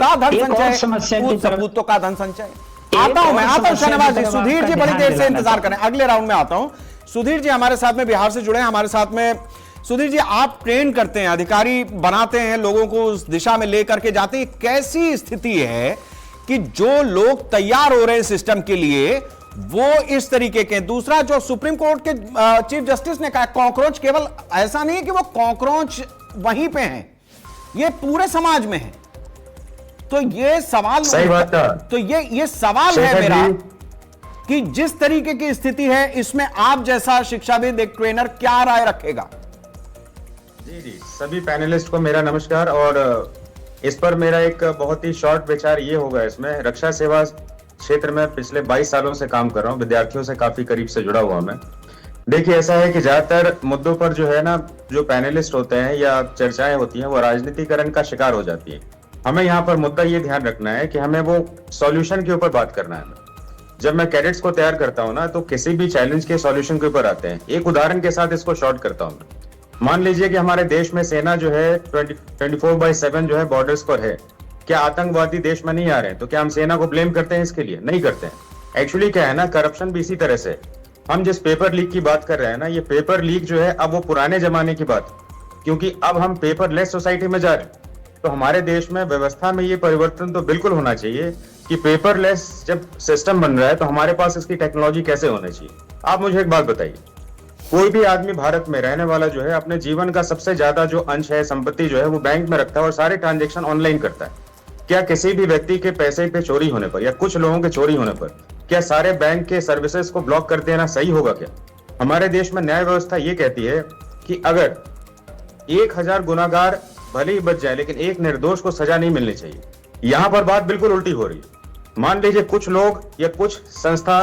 का धन संचय। आता हूं मैं शहनवाज जी, सुधीर जी बड़ी देर से इंतजार करें, अगले राउंड में आता हूं। सुधीर जी हमारे साथ में बिहार से जुड़े हैं हमारे साथ में। सुधीर जी, आप ट्रेन करते हैं, अधिकारी बनाते हैं, लोगों को उस दिशा में लेकर के जाते हैं। कैसी स्थिति है कि जो लोग तैयार हो रहे हैं सिस्टम के लिए वो इस तरीके के। दूसरा, जो सुप्रीम कोर्ट के चीफ जस्टिस ने कहा कॉकरोच केवल ऐसा नहीं है कि वो कॉकरोच वहीं पे हैं, ये पूरे समाज में है। तो ये सवाल, सही बात है। तो ये सवाल है मेरा कि जिस तरीके की स्थिति है इसमें आप जैसा शिक्षाविद, एक ट्रेनर, क्या राय रखेगा? जी, सभी पैनलिस्ट को मेरा नमस्कार। और इस पर मेरा एक बहुत ही शॉर्ट विचार ये होगा, इसमें रक्षा सेवा क्षेत्र में पिछले 22 सालों से काम कर रहा हूँ, विद्यार्थियों से काफी करीब से जुड़ा हुआ मैं। देखिए, ऐसा है कि ज्यादातर मुद्दों पर जो है ना, जो पैनलिस्ट होते हैं या चर्चाएं होती हैं, वो राजनीतिकरण का शिकार हो जाती है। हमें यहाँ पर मुद्दा ये ध्यान रखना है कि हमें वो सॉल्यूशन के ऊपर बात करना है। जब मैं कैडेट्स को तैयार करता हूँ ना, तो किसी भी चैलेंज के सॉल्यूशन के ऊपर आते हैं। एक उदाहरण के साथ इसको शॉर्ट करता हूँ। मान लीजिए कि हमारे देश में सेना जो है 24/7 जो है बॉर्डर्स पर है। क्या आतंकवादी देश में नहीं आ रहे हैं तो क्या हम सेना को ब्लेम करते हैं इसके लिए? नहीं करते हैं। एक्चुअली क्या है ना, करप्शन भी इसी तरह से। हम जिस पेपर लीक की बात कर रहे हैं ना, ये पेपर लीक जो है अब वो पुराने जमाने की बात, क्योंकि अब हम पेपरलेस सोसाइटी में जा रहे हैं। तो हमारे देश में व्यवस्था में ये परिवर्तन तो बिल्कुल होना चाहिए कि पेपरलेस जब सिस्टम बन रहा है तो हमारे पास इसकी टेक्नोलॉजी कैसे होनी चाहिए। आप मुझे एक बात बताइए, कोई भी आदमी भारत में रहने वाला जो है अपने जीवन का सबसे ज्यादा जो अंश है, संपत्ति जो है, वो बैंक में रखता है और सारे ट्रांजेक्शन ऑनलाइन करता है। क्या किसी भी व्यक्ति के पैसे पे चोरी होने पर या कुछ लोगों के चोरी होने पर क्या सारे बैंक के सर्विसेज को ब्लॉक कर देना सही होगा? क्या हमारे देश में न्याय व्यवस्था ये कहती है कि अगर 1000 गुनाहगार भले ही बच जाए लेकिन एक निर्दोष को सजा नहीं मिलनी चाहिए। यहां पर बात बिल्कुल उल्टी हो रही है। मान लीजिए कुछ लोग या कुछ संस्था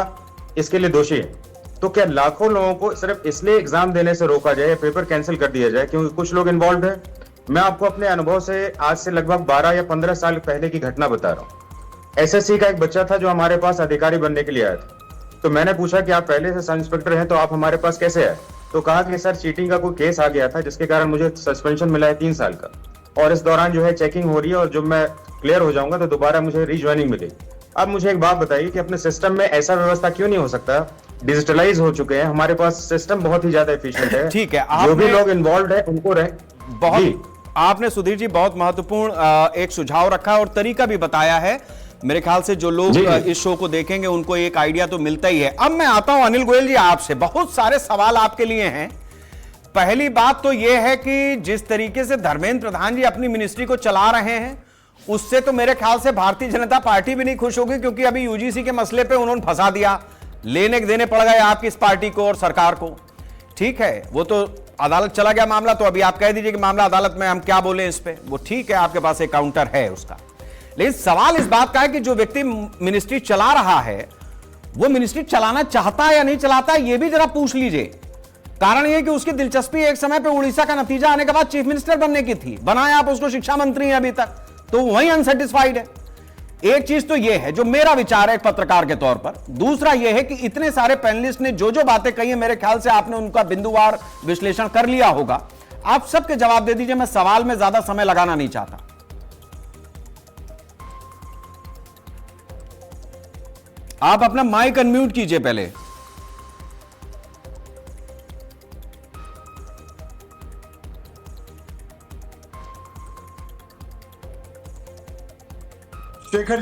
इसके लिए दोषी है, तो क्या लाखों लोगों को सिर्फ इसलिए एग्जाम देने से रोका जाए, पेपर कैंसिल कर दिया जाए क्योंकि कुछ लोग इन्वॉल्व है? मैं आपको अपने अनुभव से आज से लगभग 12 या 15 साल पहले की घटना बता रहा हूँ। एसएससी का एक बच्चा था जो हमारे पास अधिकारी बनने के लिए आया था। तो मैंने पूछा कि आप पहले से सब इंस्पेक्टर हैं तो आप हमारे पास कैसे आए? तो कहा कि सर चीटिंग का कोई केस आ गया था जिसके कारण मुझे सस्पेंशन मिला है 3 साल का, और इस दौरान जो है चेकिंग हो रही है और जब मैं क्लियर हो जाऊंगा तो दोबारा मुझे रीज्वाइनिंग मिलेगी। अब मुझे एक बात बताइए कि अपने सिस्टम में ऐसा व्यवस्था क्यों नहीं हो सकता? डिजिटलाइज हो चुके हैं, हमारे पास सिस्टम बहुत ही ज्यादा एफिशिएंट है। ठीक है, जो भी लोग इन्वॉल्व है उनको बहुत आपने सुधीर जी बहुत महत्वपूर्ण एक सुझाव रखा और तरीका भी बताया है। मेरे ख्याल से जो लोग इस शो को देखेंगे उनको एक आइडिया तो मिलता ही है। अब मैं आता हूं अनिल गोयल जी आपसे, बहुत सारे सवाल आपके लिए हैं। पहली बात तो यह है कि जिस तरीके से धर्मेंद्र प्रधान जी अपनी मिनिस्ट्री को चला रहे हैं उससे तो मेरे ख्याल से भारतीय जनता पार्टी भी नहीं खुश होगी, क्योंकि अभी यूजीसी के मसले पे उन्होंने फंसा दिया, लेने देने पड़ गए आपकी इस पार्टी को और सरकार को। ठीक है, वो तो अदालत चला गया मामला, तो अभी आप कह दीजिए कि मामला अदालत में, हम क्या बोले इस पे, वो ठीक है, आपके पास एक काउंटर है उसका। लेकिन सवाल इस बात का है कि जो व्यक्ति मिनिस्ट्री चला रहा है वो मिनिस्ट्री चलाना चाहता है या नहीं चाहता है, ये भी जरा पूछ लीजिए। कारण यह कि उसकी दिलचस्पी एक समय पे उड़ीसा का नतीजा आने के बाद चीफ मिनिस्टर बनने की थी, बनाया आप उसको शिक्षा मंत्री हैं अभी तक, तो वही अनसेटिस्फाइड है। एक चीज तो यह है जो मेरा विचार है एक पत्रकार के तौर पर। दूसरा यह है कि इतने सारे पैनलिस्ट ने जो जो बातें कही है, मेरे ख्याल से आपने उनका बिंदुवार विश्लेषण कर लिया होगा। आप सबके जवाब दे दीजिए, मैं सवाल में ज्यादा समय लगाना नहीं चाहता। आप अपना माइक अनम्यूट कीजिए पहले। शेखर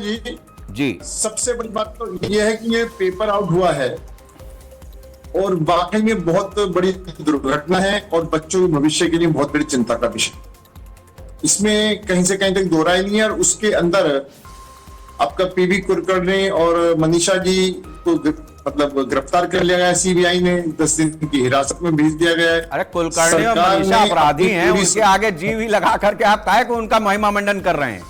जी, सबसे बड़ी बात तो यह है कि ये पेपर आउट हुआ है और वाकई में बहुत बड़ी दुर्घटना है और बच्चों के भविष्य के लिए बहुत बड़ी चिंता का विषय। इसमें कहीं से कहीं तक दो राय नहीं है। और उसके अंदर आपका पीवी कुलकर्णी और मनीषा जी को मतलब गिरफ्तार कर लिया गया है, सीबीआई ने 10 दिन की हिरासत में भेज दिया गया है। अरे कुलकर्णी और मनीषा अपराधी हैं, उनके आगे जी भी लगा करके आप काहे को उनका महिमा मंडन कर रहे हैं?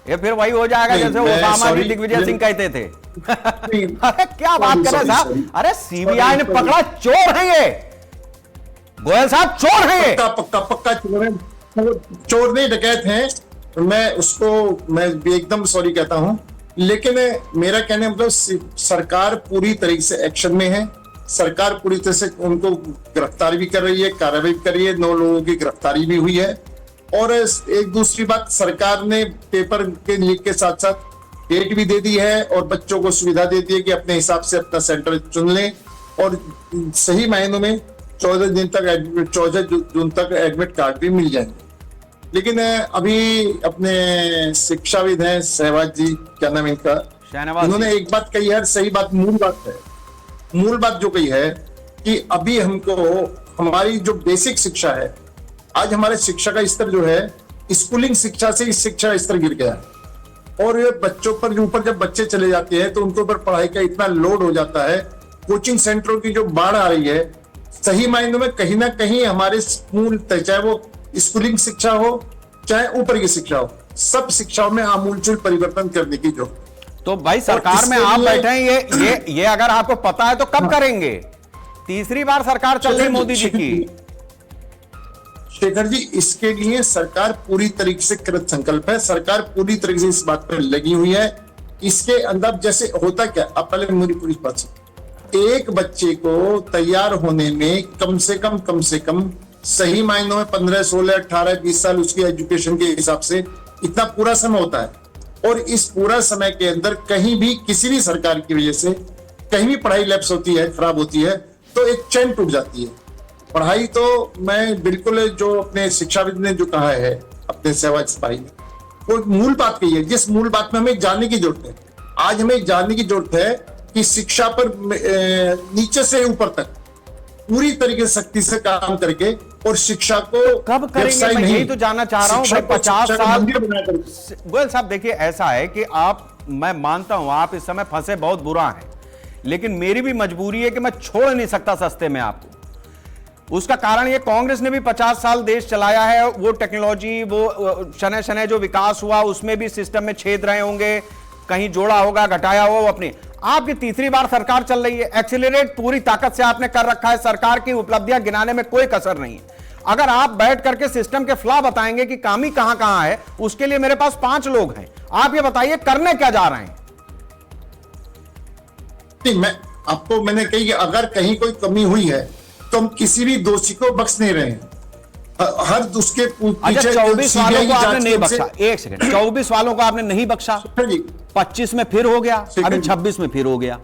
ये फिर वही हो जाएगा जैसे ओसामा जी दिग्विजय सिंह कहते थे। अरे क्या बात कर रहे हैं साहब? अरे सीबीआई ने पकड़ा, चोर हैं ये, गोयल साहब चोर हैं ये। पक्का चोर है, चोर नहीं डकैत हैं। मैं भी एकदम सॉरी कहता हूं, लेकिन मेरा कहने मतलब सरकार पूरी तरीके से एक्शन में है। सरकार पूरी तरह से उनको गिरफ्तार भी कर रही है, कार्रवाई कर रही है, 9 लोगों की गिरफ्तारी भी हुई है। और एक दूसरी बात, सरकार ने पेपर के लीक के साथ साथ डेट भी दे दी है और बच्चों को सुविधा दे दी है कि अपने हिसाब से अपना सेंटर चुन लें और सही मायनों में 14 जून तक एडमिट कार्ड भी मिल जाएंगे। लेकिन अभी अपने शिक्षाविद हैं सहवाज जी, क्या नाम इनका, उन्होंने एक बात कही है, सही बात, मूल बात जो कही है कि अभी हमको हमारी जो बेसिक शिक्षा है, आज हमारे शिक्षा का स्तर जो है स्कूलिंग शिक्षा से इस शिक्षा स्तर गिर गया है। और ये बच्चों पर ऊपर जब बच्चे चले जाते हैं तो उनके ऊपर पढ़ाई का इतना लोड हो जाता है, कोचिंग सेंटरों की जो बाढ़ आ रही है, सही मायनों में कहीं ना कहीं हमारे स्कूल, चाहे वो स्कूलिंग शिक्षा हो चाहे ऊपर की शिक्षा हो, सब शिक्षाओं में आमूलचूल परिवर्तन करने की जरूरत। तो भाई सरकार में आप बैठे हैं, ये अगर आपको पता है तो कब करेंगे? तीसरी बार सरकार चल रही मोदी जी की। शेखर जी, इसके लिए सरकार पूरी तरीके से कृत संकल्प है। सरकार पूरी तरीके से इस बात पर लगी हुई है। इसके अंदर जैसे होता क्या, अब पहले मेरी पूरी बात सुन, एक बच्चे को तैयार होने में कम से कम सही मायनों में 15, 16, 18, 20 साल उसकी एजुकेशन के हिसाब से इतना पूरा समय होता है। और इस पूरा समय के अंदर कहीं भी किसी भी सरकार की वजह से कहीं भी पढ़ाई लैप्स होती है, खराब होती है, तो एक चैन टूट जाती है पढ़ाई। तो मैं बिल्कुल जो अपने शिक्षाविद ने जो कहा है, अपने सहवाज भाई ने, वो मूल बात कही है, जिस मूल बात में हमें जानने की जरूरत है। आज हमें जानने की जरूरत है कि शिक्षा पर नीचे से ऊपर तक पूरी तरीके से सख्ती से काम करके और शिक्षा को कब करेंगे, मैं यही तो जानना चाह रहा हूं भाई। 50 साल गोयल साहब, देखिए ऐसा है कि मैं मानता हूं आप इस समय फंसे बहुत बुरा है, लेकिन मेरी भी मजबूरी है कि मैं छोड़ नहीं सकता सस्ते में आपको। उसका कारण ये, कांग्रेस ने भी 50 साल देश चलाया है, वो टेक्नोलॉजी, वो शनै शनै जो विकास हुआ उसमें भी सिस्टम में छेद रहे होंगे, कहीं जोड़ा होगा, घटाया होगा, वो अपनी। आपकी तीसरी बार सरकार चल रही है, एक्सीलरेट पूरी ताकत से आपने कर रखा है, सरकार की उपलब्धियां गिनाने में कोई कसर नहीं है। अगर आप बैठ करके सिस्टम के फ्लॉ बताएंगे कि कमी कहां है, उसके लिए मेरे पास 5 लोग हैं। आप ये बताइए करने क्या जा रहे हैं? मैंने कही कि अगर कहीं कोई कमी हुई है तो हम किसी भी दोषी को बख्श नहीं रहे हैं। हर उसके अच्छा, 24 वालों को आपने नहीं बख्शा, एक सेकंड, 24 वालों को आपने नहीं बख्शा, 25 में फिर हो गया, अभी 26 में फिर हो गया।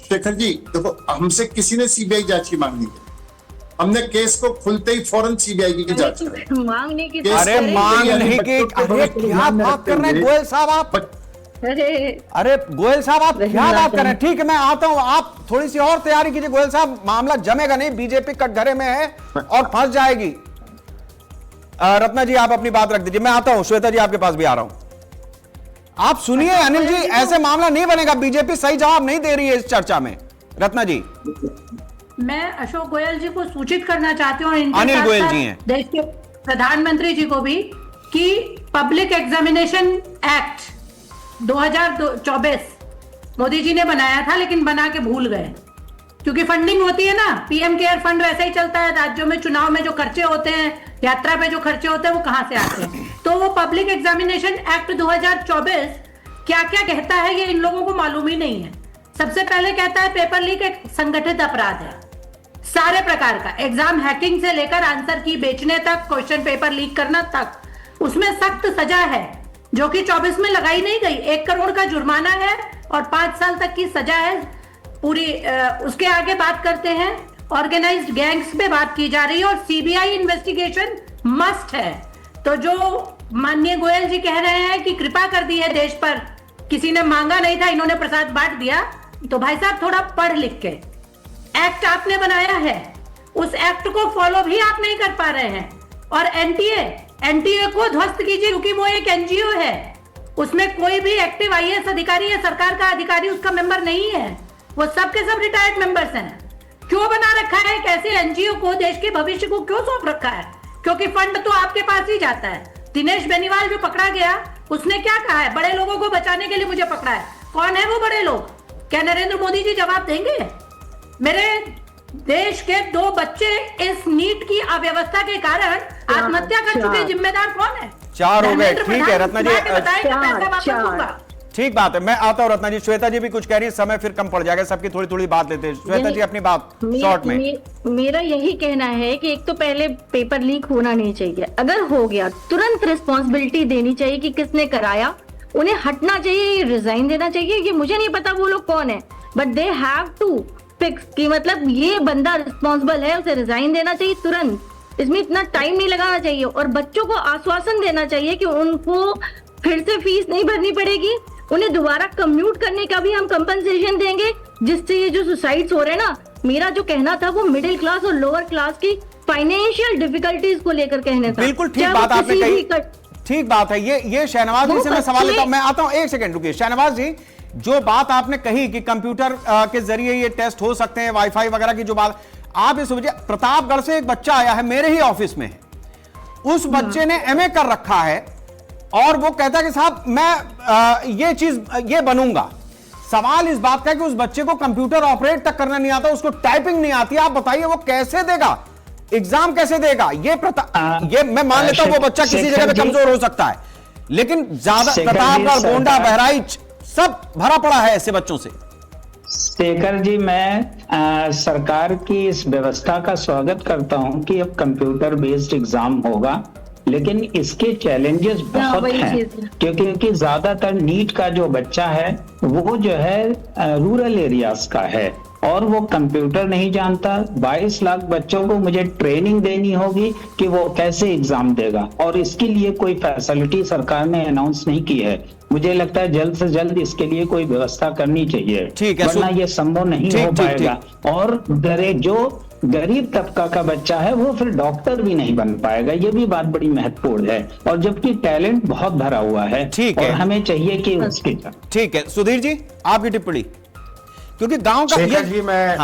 शेखर जी देखो, हमसे किसी ने सीबीआई जांच की मांग नहीं की, हमने केस को खुलते ही फौरन सीबीआई की जांच कराई। मांगने की अरे मांगने की, अरे क्या बात कर रहे हैं गोयल साहब आप? अरे गोयल साहब आप क्या बात कर रहे हैं? ठीक है मैं आता हूं, आप थोड़ी सी और तैयारी कीजिए गोयल साहब, मामला जमेगा नहीं, बीजेपी कटघरे में है और फंस जाएगी। रत्ना जी आप अपनी बात रख दीजिए, मैं आता हूं, श्वेता जी आपके पास भी आ रहा हूं। आप सुनिए अनिल जी, ऐसे मामला नहीं बनेगा, बीजेपी सही जवाब नहीं दे रही है इस चर्चा में। रत्ना जी मैं अशोक गोयल जी को सूचित करना चाहती हूँ, अनिल गोयल जी हैं, देश के प्रधानमंत्री जी को भी, कि public examination act 2024 Modi ji ने बनाया था, लेकिन बना के भूल गए, क्योंकि फंडिंग होती है ना, पीएम केयर फंड वैसे ही चलता है, राज्यों में चुनाव में जो खर्चे होते हैं, यात्रा पे जो खर्चे होते हैं, वो कहां से आते हैं। तो वो पब्लिक एग्जामिनेशन एक्ट 2024 क्या क्या कहता है ये इन लोगों को मालूम ही नहीं है। सबसे पहले कहता है पेपर लीक एक संगठित अपराध है, सारे प्रकार का, एग्जाम हैकिंग से लेकर आंसर की बेचने तक, क्वेश्चन पेपर लीक करना तक, उसमें सख्त सजा है, जो कि 24 में लगाई नहीं गई। 1 करोड़ का जुर्माना है और 5 साल तक की सजा है पूरी। उसके आगे बात करते हैं, ऑर्गेनाइज्ड गैंग्स पे बात की जा रही है और सीबीआई इन्वेस्टिगेशन मस्ट है। तो जो माननीय गोयल जी कह रहे हैं कि कृपा कर दी है देश पर, किसी ने मांगा नहीं था, इन्होंने प्रसाद बांट दिया, तो भाई साहब थोड़ा पढ़ लिख के, एक्ट आपने बनाया है, उस एक्ट को फॉलो भी आप नहीं कर पा रहे हैं। और एनटीए को ध्वस्त कीजिए, क्योंकि वो एक एनजीओ है, उसमें कोई भी एक्टिव आईएएस अधिकारी या सरकार का अधिकारी उसका मेंबर नहीं है, वो सब के सब रिटायर्ड मेंबर्स हैं। क्यों बना रखा है एक ऐसे एनजीओ को, देश के भविष्य को क्यों सौंप रखा है? क्योंकि फंड तो आपके पास ही जाता है। दिनेश बेनीवाल जो पकड़ा गया, उसने क्या कहा है, बड़े लोगों को बचाने के लिए मुझे पकड़ा है। कौन है वो बड़े लोग? क्या नरेंद्र मोदी जी जवाब देंगे? मेरे देश के 2 बच्चे इस नीट की अव्यवस्था के कारण आत्महत्या कर चुके, जिम्मेदार कौन है? 4 हो गए, ठीक है रत्ना जी, बताइए। ठीक बात है, मैं आता हूं रत्ना जी। श्वेता जी भी कुछ कह रही है, समय फिर कम पड़ जाएगा, सबकी थोड़ी थोड़ी बात लेते हैं। श्वेता जी अपनी बात शॉर्ट में। मेरा यही कहना है कि एक तो पहले पेपर लीक होना नहीं चाहिए, अगर हो गया तुरंत रिस्पॉन्सिबिलिटी देनी चाहिए कि किसने कराया, उन्हें हटना चाहिए, रिजाइन देना चाहिए। ये मुझे नहीं पता वो लोग कौन है, but they have to fix कि मतलब ये बंदा रिस्पॉन्सिबल है, उसे रिजाइन देना चाहिए तुरंत। इसमें इतना टाइम नहीं लगाना चाहिए और बच्चों को आश्वासन देना चाहिए कि उनको फिर से फीस नहीं भरनी पड़ेगी, उन्हें दोबारा कम्यूट करने का भी हम कंपनसेशन देंगे, जिससे ये जो सुसाइड्स हो रहे हैं ना, मेरा जो कहना था वो मिडिल क्लास और लोअर क्लास की फाइनेंशियल डिफिकल्टीज को लेकर कहने था। बिल्कुल ठीक बात आपने कही, ठीक बात है। ये शहनवाज जी से मैं सवाल लेता हूं, मैं आता हूं, 1 सेकंड रुकिए। शहनवाज जी, जो बात आपने कही कि कंप्यूटर के जरिए ये टेस्ट हो सकते हैं, वाईफाई वगैरह की जो बात आप इस वजह, प्रतापगढ़ से एक बच्चा आया है, मेरे ही ऑफिस में है, उस बच्चे ने एमए कर रखा है और वो कहता है कि साहब मैं ये चीज ये बनूंगा। सवाल इस बात का कि उस बच्चे को कंप्यूटर ऑपरेट तक करना नहीं आता, उसको टाइपिंग नहीं आती, आप बताइए वो कैसे देगा एग्जाम, कैसे देगा? ये मैं मान लेता हूं वो बच्चा किसी जगह पे कमजोर हो सकता है, लेकिन ज्यादा प्रतापगढ़, गोंडा, बहराइच सब भरा पड़ा है ऐसे बच्चों से। शेखर जी, मैं सरकार की इस व्यवस्था का स्वागत करता हूं कि अब कंप्यूटर बेस्ड एग्जाम होगा, लेकिन इसके चैलेंजेस बहुत हैं, क्योंकि ज्यादातर नीट का जो बच्चा है वो जो है रूरल एरियाज का है और वो कंप्यूटर नहीं जानता। 22 लाख बच्चों को मुझे ट्रेनिंग देनी होगी कि वो कैसे एग्जाम देगा, और इसके लिए कोई फैसिलिटी सरकार ने अनाउंस नहीं की है। मुझे लगता है जल्द से जल्द इसके लिए कोई व्यवस्था करनी चाहिए, वरना ये संभव नहीं हो पाएगा। और जो गरीब तबका का बच्चा है वो फिर डॉक्टर भी नहीं बन पाएगा, ये भी बात बड़ी महत्वपूर्ण है, और जबकि टैलेंट बहुत भरा हुआ है। ठीक है, और हमें चाहिए कि उसकी। ठीक है सुधीर जी, आपकी टिप्पणी, क्योंकि गांव का शेखर जी, मैं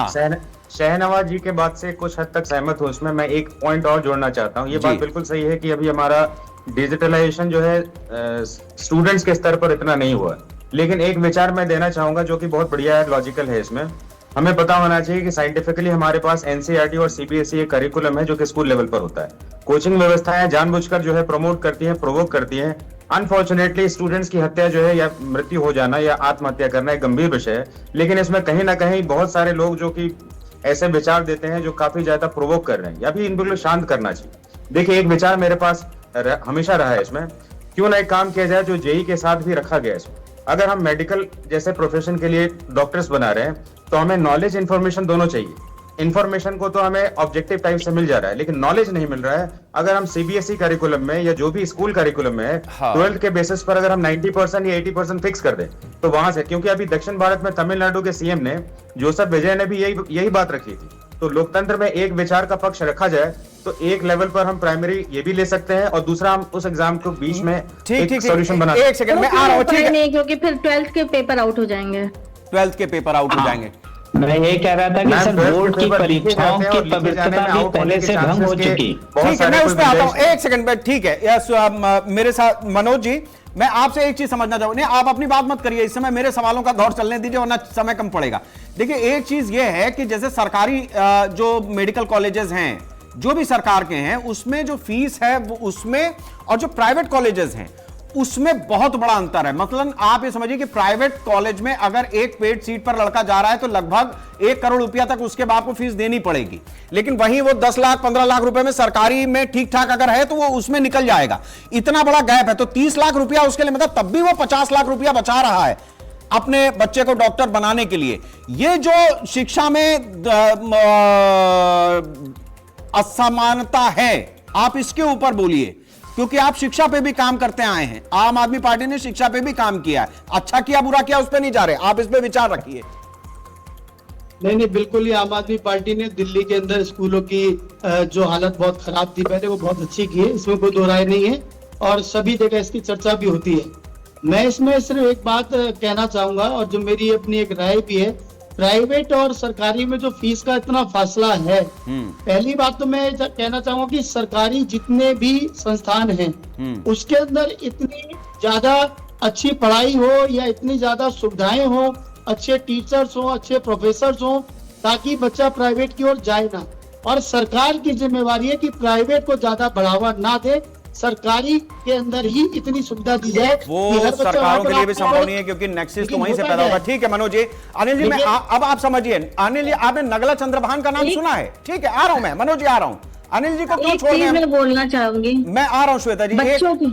शहनवाज जी के बात से कुछ हद तक सहमत हूँ। इसमें मैं एक पॉइंट और जोड़ना चाहता हूँ। ये बात बिल्कुल सही है कि अभी हमारा डिजिटलाइजेशन जो है स्टूडेंट्स के स्तर पर इतना नहीं हुआ, लेकिन एक विचार मैं देना चाहूंगा जो कि बहुत बढ़िया है, लॉजिकल है। इसमें हमें पता होना चाहिए कि साइंटिफिकली हमारे पास एनसीईआरटी और सीबीएसई एक करिकुलम है जो कि स्कूल लेवल पर होता है। कोचिंग व्यवस्थाएं जानबूझकर जो है प्रमोट करती हैं, प्रोवोक करती हैं। अनफॉर्चुनेटली स्टूडेंट्स की हत्या जो है या मृत्यु हो जाना या आत्महत्या करना एक गंभीर विषय है, लेकिन इसमें कहीं ना कहीं बहुत सारे लोग जो कि ऐसे विचार देते हैं जो काफी ज्यादा प्रोवोक कर रहे हैं, या भी इन बिल्कुल शांत करना चाहिए। देखिए, एक विचार मेरे पास हमेशा रहा है इसमें, क्यों ना एक काम किया जाए जो जेई के साथ भी रखा गया है इसमें। अगर हम मेडिकल जैसे प्रोफेशन के लिए डॉक्टर्स बना रहे हैं तो हमें नॉलेज इंफॉर्मेशन दोनों चाहिए। इंफॉर्मेशन को तो हमें ऑब्जेक्टिव टाइप से मिल जा रहा है, लेकिन नॉलेज नहीं मिल रहा है। अगर हम सीबीएसई करिकुलम में या जो भी स्कूल करिकुलम में है, 12th के बेसिस पर अगर हम 90% या 80% फिक्स कर दें तो वहां से, क्योंकि अभी दक्षिण भारत में तमिलनाडु के सीएम ने, जोसेफ विजय ने भी यही बात रखी थी। तो लोकतंत्र में एक विचार का पक्ष रखा जाए तो एक लेवल पर हम प्राइमरी ये भी ले सकते हैं और दूसरा हम उस एग्जाम को बीच में एक सॉल्यूशन बना सकते हैं। एक सेकंड में आ रहा हूं, ठीक है, क्योंकि फिर 12th के पेपर आउट हो जाएंगे। 12th के पेपर आउट हो जाएंगे। मैं ये कह रहा था कि सर बोर्ड की परीक्षाओं की पवित्रता भी पहले से भंग हो चुकी। ठीक है, मैं उस पर आता हूं, एक सेकंड में, ठीक है। यस, मेरे साथ मनोज जी, मैं आपसे एक चीज समझना चाहूंगा। नहीं, आप अपनी बात मत करिए, इस समय मेरे सवालों का दौर चलने दीजिए वरना समय कम पड़ेगा। देखिए, एक चीज यह है कि जैसे सरकारी जो मेडिकल कॉलेजेस हैं, जो भी सरकार के हैं, उसमें जो फीस है वो उसमें, और जो प्राइवेट कॉलेजेस हैं उसमें बहुत बड़ा अंतर है। मतलब आप ये समझिए कि प्राइवेट कॉलेज में अगर एक पेड सीट पर लड़का जा रहा है तो लगभग 1 करोड़ रुपया तक उसके बाप को फीस देनी पड़ेगी, लेकिन वहीं वो 10 लाख 15 लाख रुपए में सरकारी में ठीक ठाक अगर है तो वो उसमें निकल जाएगा। इतना बड़ा गैप है, तो 30 लाख रुपया उसके लिए, मतलब तब भी वो 50 लाख रुपया बचा रहा है अपने बच्चे को डॉक्टर बनाने के लिए। ये जो शिक्षा में असमानता है, आप इसके ऊपर बोलिए, क्योंकि आप शिक्षा पे भी काम करते आए हैं। आम आदमी पार्टी ने शिक्षा पे भी काम किया है, अच्छा किया बुरा किया उस पर नहीं जा रहे, आप इस पे विचार रखिए। नहीं, बिल्कुल ही आम आदमी पार्टी ने दिल्ली के अंदर स्कूलों की जो हालत बहुत खराब थी पहले, वो बहुत अच्छी की है, इसमें कोई दो राय नहीं है, और सभी जगह इसकी चर्चा भी होती है। मैं इसमें सिर्फ एक बात कहना चाहूंगा, और जो मेरी अपनी एक राय भी है, प्राइवेट और सरकारी में जो फीस का इतना फासला है, पहली बात तो मैं कहना चाहूंगा कि सरकारी जितने भी संस्थान हैं उसके अंदर इतनी ज्यादा अच्छी पढ़ाई हो या इतनी ज्यादा सुविधाएं हो, अच्छे टीचर्स हो, अच्छे प्रोफेसर्स हो, ताकि बच्चा प्राइवेट की ओर जाए ना। और सरकार की जिम्मेवारी है कि प्राइवेट को ज्यादा बढ़ावा ना दे, सरकारी के अंदर ही इतनी सुविधा दी जाए। वो सरकारों के लिए भी संभव नहीं है, क्योंकि नेक्सस तो वहीं से पैदा होगा। ठीक है मनोज जी। अनिल जी, मैं अब आप समझिए, अनिल जी, आपने नगला चंद्रभान का नाम सुना है? ठीक है, आ रहा हूं मैं, मनोज जी आ रहा हूं। अनिल जी को क्यों छोड़ रहे हैं? बोलना चाहूंगी, मैं आ रहा हूं श्वेता जी। बच्चों की,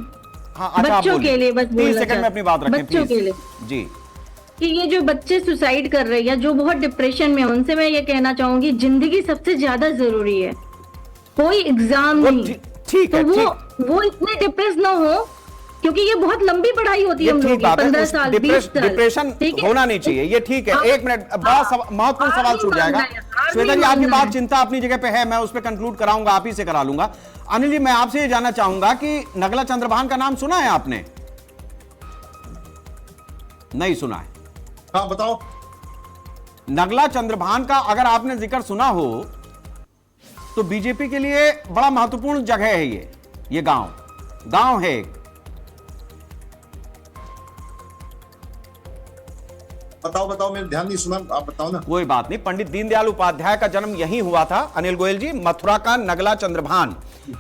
हाँ, अच्छा, बच्चों के लिए बस 30 सेकंड में अपनी बात रखें बच्चों के लिए जी। कि ये जो बच्चे सुसाइड कर रहे हैं या जो बहुत डिप्रेशन में, उनसे मैं ये कहना चाहूंगी, जिंदगी सबसे ज्यादा जरूरी है, कोई एग्जाम नहीं। ठीक है, वो इतने डिप्रेस ना हो, क्योंकि ये बहुत लंबी पढ़ाई होती है हम लोगों की, 15 साल 20 साल। डिप्रेशन होना नहीं चाहिए, ये ठीक है। एक मिनट, बड़ा महत्वपूर्ण सवाल छूट जाएगा। श्वेता जी, आपकी बात, चिंता अपनी जगह पे है, मैं उस पर कंक्लूड कराऊंगा, आप ही से करा लूंगा। अनिल जी, मैं आपसे ये जानना चाहूंगा कि नगला चंद्रभान का नाम सुना है आपने? नहीं सुना है? हाँ, बताओ। नगला चंद्रभान का अगर आपने जिक्र सुना हो तो बीजेपी के लिए बड़ा महत्वपूर्ण जगह है ये गांव है। बताओ, मैंने ध्यान नहीं सुना, आप बताओ ना। कोई बात नहीं। पंडित दीनदयाल उपाध्याय का जन्म यहीं हुआ था अनिल गोयल जी, मथुरा का नगला चंद्रभान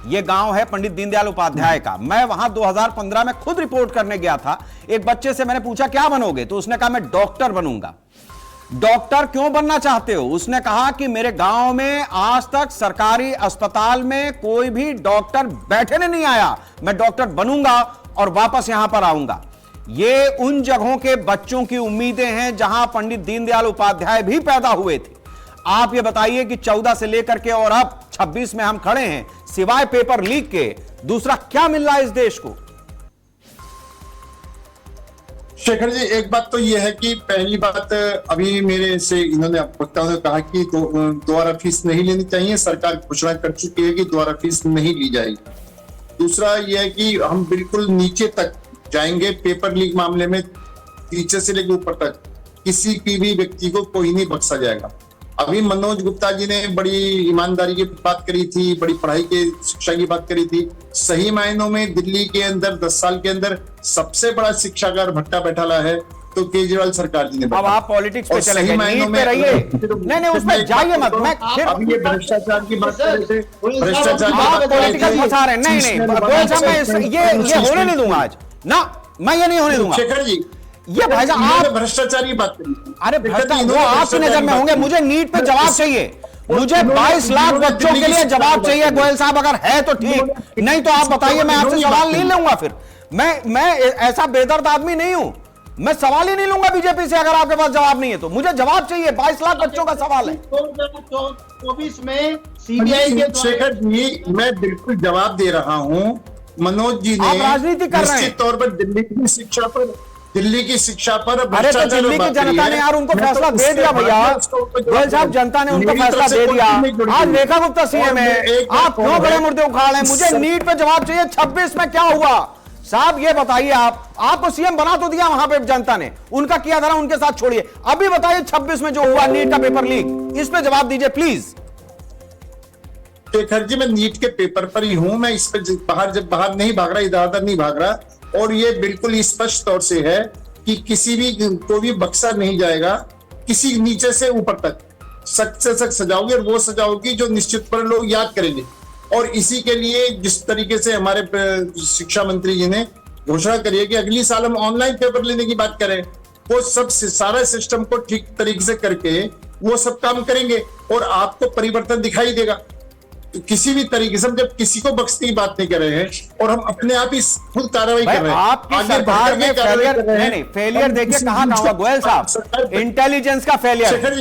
ये गांव है पंडित दीनदयाल उपाध्याय का। मैं वहां 2015 में खुद रिपोर्ट करने गया था। एक बच्चे से मैंने पूछा क्या बनोगे, तो उसने कहा मैं डॉक्टर बनूंगा। डॉक्टर क्यों बनना चाहते हो? उसने कहा कि मेरे गांव में आज तक सरकारी अस्पताल में कोई भी डॉक्टर बैठने नहीं आया, मैं डॉक्टर बनूंगा और वापस यहां पर आऊंगा। ये उन जगहों के बच्चों की उम्मीदें हैं जहां पंडित दीनदयाल उपाध्याय भी पैदा हुए थे। आप ये बताइए कि 14 से लेकर के और अब 26 में हम खड़े हैं, सिवाय पेपर लीक के दूसरा क्या मिल रहा है इस देश को? शेखर जी, एक बात तो यह है कि पहली बात, अभी मेरे से इन्होंने वक्ताओं ने कहा कि दोबारा फीस नहीं लेनी चाहिए, सरकार घोषणा कर चुकी है कि दोबारा फीस नहीं ली जाएगी। दूसरा यह है कि हम बिल्कुल नीचे तक जाएंगे पेपर लीक मामले में, नीचे से लेकर ऊपर तक किसी भी व्यक्ति को कोई नहीं बख्शा जाएगा। अभी मनोज गुप्ता जी ने बड़ी ईमानदारी की बात करी थी, बड़ी पढ़ाई के शिक्षा की बात करी थी। सही मायनों में दिल्ली के अंदर 10 साल के अंदर सबसे बड़ा शिक्षाकार भट्टा बैठा है तो केजरीवाल सरकार जी ने। अब आप पॉलिटिक्स पे चले गए, नीट पे रहिए। नहीं, उसमें जाइए मत। मैं फिर अब ये भ्रष्टाचार की बात कर रहे थे, भ्रष्टाचार आप पॉलिटिकल फंसा रहे हैं। नहीं, ये होने नहीं दूंगा आज ना, मैं ये नहीं होने दूंगा। शेखर जी, ये भाई साहब आप भ्रष्टाचार की बात करी। अरे भ्रष्टाचार वो आपकी नजर में होंगे, मुझे नीट पे जवाब चाहिए। मुझे 22 लाख बच्चों के लिए जवाब चाहिए गोयल साहब, अगर है तो ठीक, नहीं तो आप बताइए, मैं आपसे सवाल नहीं लूंगा। फिर मैं ऐसा बेदर्द आदमी नहीं हूं मैं सवाल ही नहीं लूंगा बीजेपी से अगर आपके पास जवाब नहीं है तो। मुझे जवाब चाहिए, 22 लाख बच्चों का सवाल है। 2024 में सीबीआई के शेखर जी, मैं बिल्कुल जवाब दे रहा हूं। मनोज जी ने आप राजनीति कर रहे हैं। निश्चित तौर पर दिल्ली की शिक्षा पर अरे तो दिल्ली की जनता ने यार उनको फैसला दे दिया भैया, गोयल साहब, जनता ने उनको फैसला दे दिया। आज रेखा गुप्ता सीएम है, आप क्यों बड़े मुर्दे उखाड़ रहे हैं? मुझे नीट पे जवाब चाहिए। 26 में क्या हुआ साहब, ये बताइए। आपको सीएम बना तो दिया वहां पे जनता ने, उनका किया धरा उनके साथ छोड़िए। अभी बताइए 26 में जो हुआ नीट का पेपर लीक, इस पे जवाब दीजिए प्लीज। शेखर जी, मैं नीट के पेपर पर ही हूं, मैं इस पे बाहर नहीं भाग रहा, इधर उधर नहीं भाग रहा। और ये बिल्कुल स्पष्ट तौर से है कि किसी भी को भी बख्शा नहीं जाएगा, किसी नीचे से ऊपर तक सख्त से सख्त सजाओगे, और वो सजाओगी जो निश्चित पर लोग याद करेंगे। और इसी के लिए जिस तरीके से हमारे शिक्षा मंत्री जी ने घोषणा करी है कि अगली साल हम ऑनलाइन पेपर लेने की बात करें, वो सब सारा सिस्टम को ठीक तरीके से करके वो सब काम करेंगे और आपको परिवर्तन दिखाई देगा। किसी भी तरीके से हम जब किसी को बख्शने की बात नहीं कर रहे हैं और हम अपने आप ही खुद कार्रवाई कर रहे हैं। आपकी सरकार में फेलियर देखिए कहां हुआ गोयल साहब, इंटेलिजेंस का फेलियर। शेखर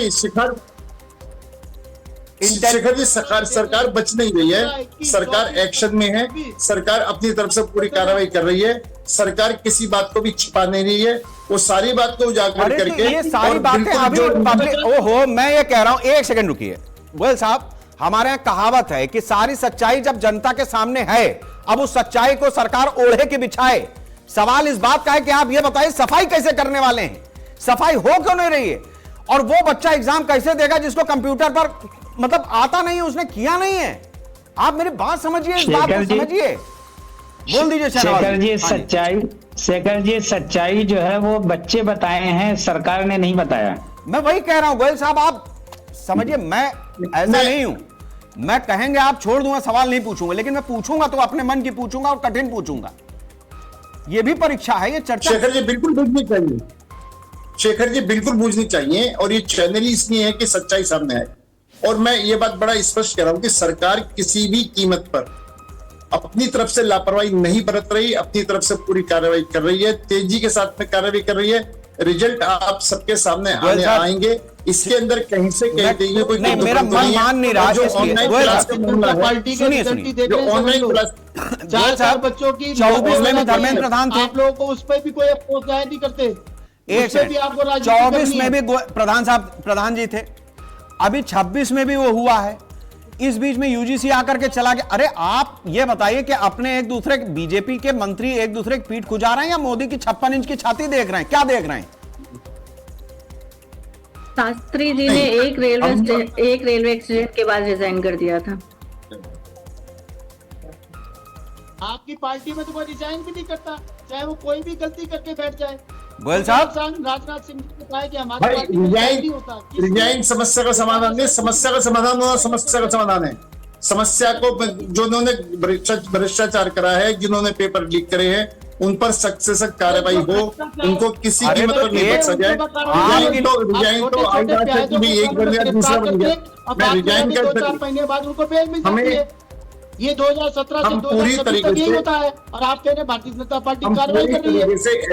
जी, सरकार बच नहीं रही है, सरकार एक्शन में है, सरकार अपनी तरफ से पूरी कार्रवाई कर रही है, सरकार किसी बात को भी छिपा नहीं रही है, वो सारी बात को उजागर करके ये सारी बातें अभी पब्लिक। ओहो, मैं ये कह रहा हूं, एक सेकंड रुकिए गोयल साहब। हमारे यहां कहावत है कि सारी सच्चाई जब जनता के सामने है, अब उस सच्चाई को सरकार ओढ़े के बिछाए। सवाल इस बात का है कि आप ये बताइए सफाई कैसे करने वाले हैं, सफाई हो क्यों नहीं रही है? और वो बच्चा एग्जाम कैसे देगा जिसको कंप्यूटर पर मतलब आता नहीं है, उसने किया नहीं है? आप मेरी बात समझिए, इस बात को समझिए। बोल दीजिए शेखर जी, सच्चाई जो है वो बच्चे बताए हैं, सरकार ने नहीं बताया। मैं वही कह रहा हूं गोयल साहब, आप समझिए, मैं ऐसा नहीं हूं। मैं कहेंगे आप छोड़ दूंगा, सवाल नहीं पूछूंगा, लेकिन मैं पूछूंगा तो अपने मन की पूछूंगा और कठिन पूछूंगा। ये भी परीक्षा है, ये चर्चा। शेखर जी बिल्कुल पूछनी चाहिए, शेखर जी बिल्कुल पूछनी चाहिए, और ये चैनल ही इसलिए है कि सच्चाई सामने आए। और मैं ये बात बड़ा स्पष्ट कर रहा हूं कि सरकार किसी भी कीमत पर अपनी तरफ से लापरवाही नहीं बरत रही, अपनी तरफ से पूरी कार्रवाई कर रही है, तेजी के साथ में कार्रवाई कर रही है। रिजल्ट आप सबके सामने आएंगे, इसके अंदर कहीं से कहीं कोई नहीं, मेरा मन मान नहीं रहा। जो ऑनलाइन क्लास के ऑनलाइन क्लास 4 बच्चों की 24 में भी धर्मेंद्र प्रधान थे, आप लोगों को उस पर भी कोई अपोज नहीं करते। एक से 24 में भी प्रधान साहब प्रधान जी थे, अभी 26 में भी वो हुआ है। इस बीच में यूजीसी आकर के चला गया। अरे आप ये बताइए कि अपने एक दूसरे बीजेपी के मंत्री एक दूसरे की पीठ खुजा रहे हैं या मोदी की 56 इंच की छाती देख रहे हैं? क्या देख रहे हैं? शास्त्री जी ने एक रेलवे एक्सीडेंट के बाद रिजाइन कर दिया था। आपकी पार्टी में तो कोई रिजाइन भी नहीं करता, चाहे वो कोई भी गलती करके बैठ जाए। गोयल साहब, राजनाथ सिंह ने कहा कि हमारे रिजाइन समस्या का समाधान नहीं, समस्या का समाधान होना समस्या का समाधान है। समस्या को जो उन्होंने भ्रष्टाचार करा है, जिन्होंने पेपर लीक करे हैं, उन पर सख्त से सख्त कार्रवाई हो, उनको किसी कीमत पर नहीं बख्शा जाए। रिजाइन तो आई बात है कि एक बन गया दूसरा बन गया, मैं रिजाइन कर 2-4 महीने बाद उनको बेल मिल जाती है। ये 2017 से 2026 तक यही होता है, और आप कह रहे हैं भारतीय जनता पार्टी कार्रवाई कर रही है,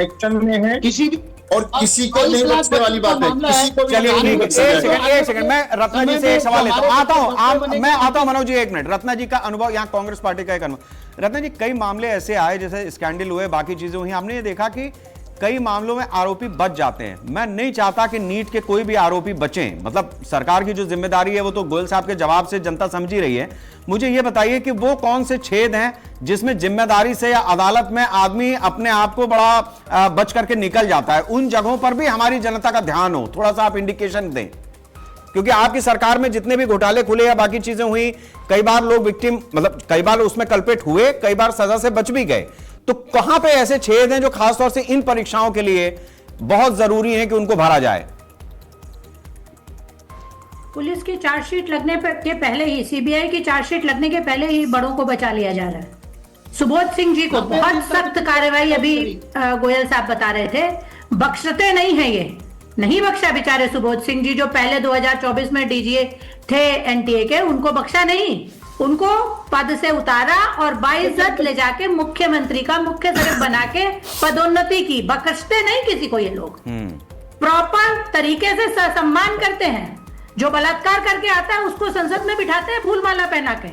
एक्शन में है किसी भी, और किसी को नहीं बचने वाली बात है, किसी को चलिए एक सेकंड मैं रत्ना जी से एक सवाल लेता हूं, मैं आता हूं मनोज जी, 1 मिनट। रत्ना जी का अनुभव, यहाँ कांग्रेस पार्टी का एक अनुभव। रत्ना जी, कई मामले ऐसे आए जैसे स्कैंडल हुए, बाकी चीजें हुई, हमने ये देखा कि कई मामलों में आरोपी बच जाते हैं। मैं नहीं चाहता कि नीट के कोई भी आरोपी बचें, मतलब सरकार की जो जिम्मेदारी है वो तो गोयल साहब के जवाब से जनता समझ ही रही है। मुझे ये बताइए कि वो कौन से छेद हैं जिसमें जिम्मेदारी से या अदालत में आदमी अपने आप को बड़ा बच करके निकल जाता है, उन जगहों पर भी हमारी जनता का ध्यान हो, थोड़ा सा आप इंडिकेशन दें। क्योंकि आपकी सरकार में जितने भी घोटाले खुले या बाकी चीजें हुई, कई बार लोग विक्टिम, मतलब कई बार उसमें कल्पेट हुए, कई बार सजा से बच भी गए। तो कहां पे ऐसे छेद हैं जो खासतौर से इन परीक्षाओं के लिए बहुत जरूरी है कि उनको भरा जाए? पुलिस की चार्जशीट लगने के पहले ही, सीबीआई की चार्जशीट लगने के पहले ही बड़ों को बचा लिया जा रहा है। सुबोध सिंह जी को बहुत सख्त कार्रवाई अभी गोयल साहब बता रहे थे, बख्शते नहीं है, ये नहीं बख्शा बेचारे सुबोध सिंह जी जो पहले 2024 में डीजीए थे एनटीए के, उनको बख्शा नहीं। उनको पद से उतारा और बाइज्जत ले जाके मुख्यमंत्री का मुख्य सचिव बना के पदोन्नति की। बख्शते नहीं किसी को ये लोग, प्रॉपर तरीके से सम्मान करते हैं। जो बलात्कार करके आता है उसको संसद में बिठाते हैं फूल माला पहना के,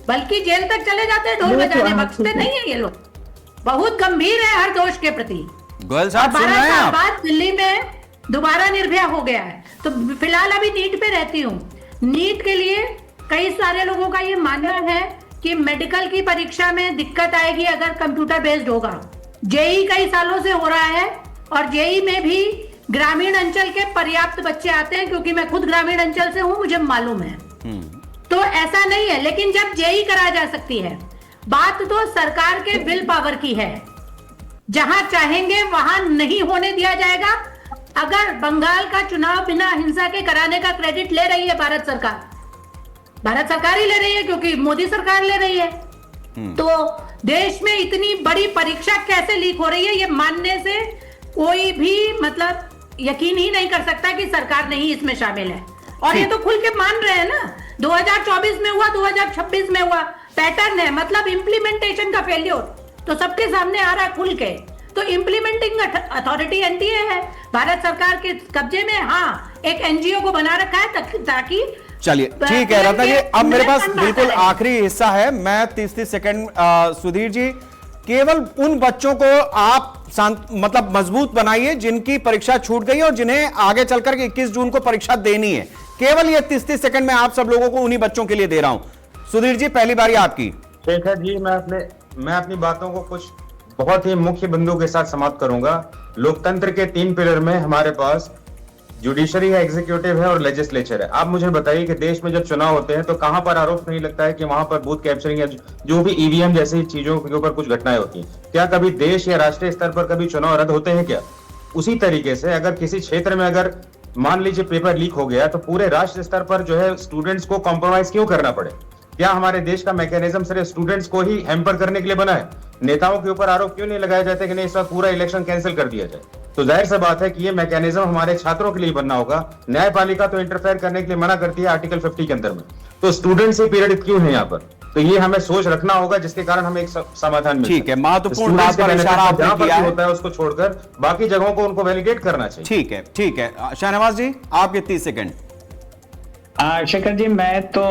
बल्कि जेल तक चले जाते हैं ढोल बजाने। बख्शते नहीं है ये लोग, बहुत गंभीर है हर दोष के प्रति। गोयल साहब सुन रहे 12 हैं साल आप? बाद दिल्ली में दोबारा निर्भया हो गया है। तो फिलहाल अभी नीट पे रहती हूँ। नीट के लिए कई सारे लोगों का ये मानना है कि मेडिकल की परीक्षा में दिक्कत आएगी अगर कंप्यूटर बेस्ड होगा। जेई कई सालों से हो रहा है और जेई में भी ग्रामीण अंचल के पर्याप्त बच्चे आते हैं, क्योंकि मैं खुद ग्रामीण अंचल से हूं, मुझे मालूम है। तो ऐसा नहीं है, लेकिन जब जेई करा जा सकती है, बात तो सरकार के विल पावर की है। जहां चाहेंगे वहां नहीं होने दिया जाएगा। अगर बंगाल का चुनाव बिना हिंसा के कराने का क्रेडिट ले रही है भारत सरकार, भारत सरकार ही ले रही है क्योंकि मोदी सरकार ले रही है, तो देश में इतनी बड़ी परीक्षा कैसे लीक हो रही है ये मानने से कोई भी मतलब यकीन ही नहीं कर सकता कि सरकार नहीं इसमें शामिल है। और ये तो खुल के मान रहे हैं ना, 2024 में हुआ, 2026 में हुआ, पैटर्न है। मतलब इम्प्लीमेंटेशन का फेल्योर तो सबके सामने आ रहा है खुल के। तो इम्प्लीमेंटिंग अथॉरिटी एनडीए है, भारत सरकार के कब्जे में। हाँ, एक एनजीओ को बना रखा है ताकि चलिए ठीक है रत्ना जी, अब मेरे पास बिल्कुल आखिरी हिस्सा है। मैं 30 सेकंड सुधीर जी, केवल उन बच्चों को आप मतलब मजबूत बनाइए जिनकी परीक्षा छूट गई और जिन्हें आगे चलकर 21 जून को परीक्षा देनी है। केवल ये 30 सेकंड में आप सब लोगों को उन्हीं बच्चों के लिए दे रहा हूं। सुधीर जी, पहली बारी आपकी। शेखर जी, मैं अपनी बातों को कुछ बहुत ही मुख्य बिंदुओं के साथ समाप्त करूंगा। लोकतंत्र के 3 पिलर में हमारे पास जुडिशरी है, एग्जीक्यूटिव है और लेजिस्लेचर है। आप मुझे बताइए कि देश में जब चुनाव होते हैं तो कहां पर आरोप नहीं लगता है कि वहां पर बूथ कैप्चरिंग या जो भी ईवीएम जैसी चीजों के ऊपर कुछ घटनाएं होती हैं? क्या कभी देश या राष्ट्रीय स्तर पर कभी चुनाव रद्द होते हैं क्या? उसी तरीके से अगर किसी क्षेत्र में अगर मान लीजिए पेपर लीक हो गया तो पूरे राष्ट्रीय स्तर पर जो है स्टूडेंट्स को कॉम्प्रोमाइज क्यों करना पड़े? क्या हमारे देश का मैकेनिज्म सिर्फ स्टूडेंट्स को ही हैम्पर करने के लिए बना है? नेताओं के ऊपर आरोप क्यों नहीं लगाया जाता कि नहीं इस बार पूरा इलेक्शन कैंसिल कर दिया जाए? तो जाहिर सी बात है कि ये मैकेनिज्म हमारे छात्रों के लिए बनना होगा। न्यायपालिका तो इंटरफेयर करने के लिए मना करती है आर्टिकल 50 के अंदर में, तो स्टूडेंट्स ही पीरियड क्यों है यहाँ पर? तो ये हमें सोच रखना होगा जिसके कारण हमें एक समाधान मिले। ठीक है, महत्वपूर्ण बात पर इशारा आपने किया है। होता है उसको छोड़कर बाकी जगहों को उनको वैलिडेट करना चाहिए। ठीक है, ठीक है। शाहनवाज जी, आपके 30 सेकंड। शेखर जी, मैं तो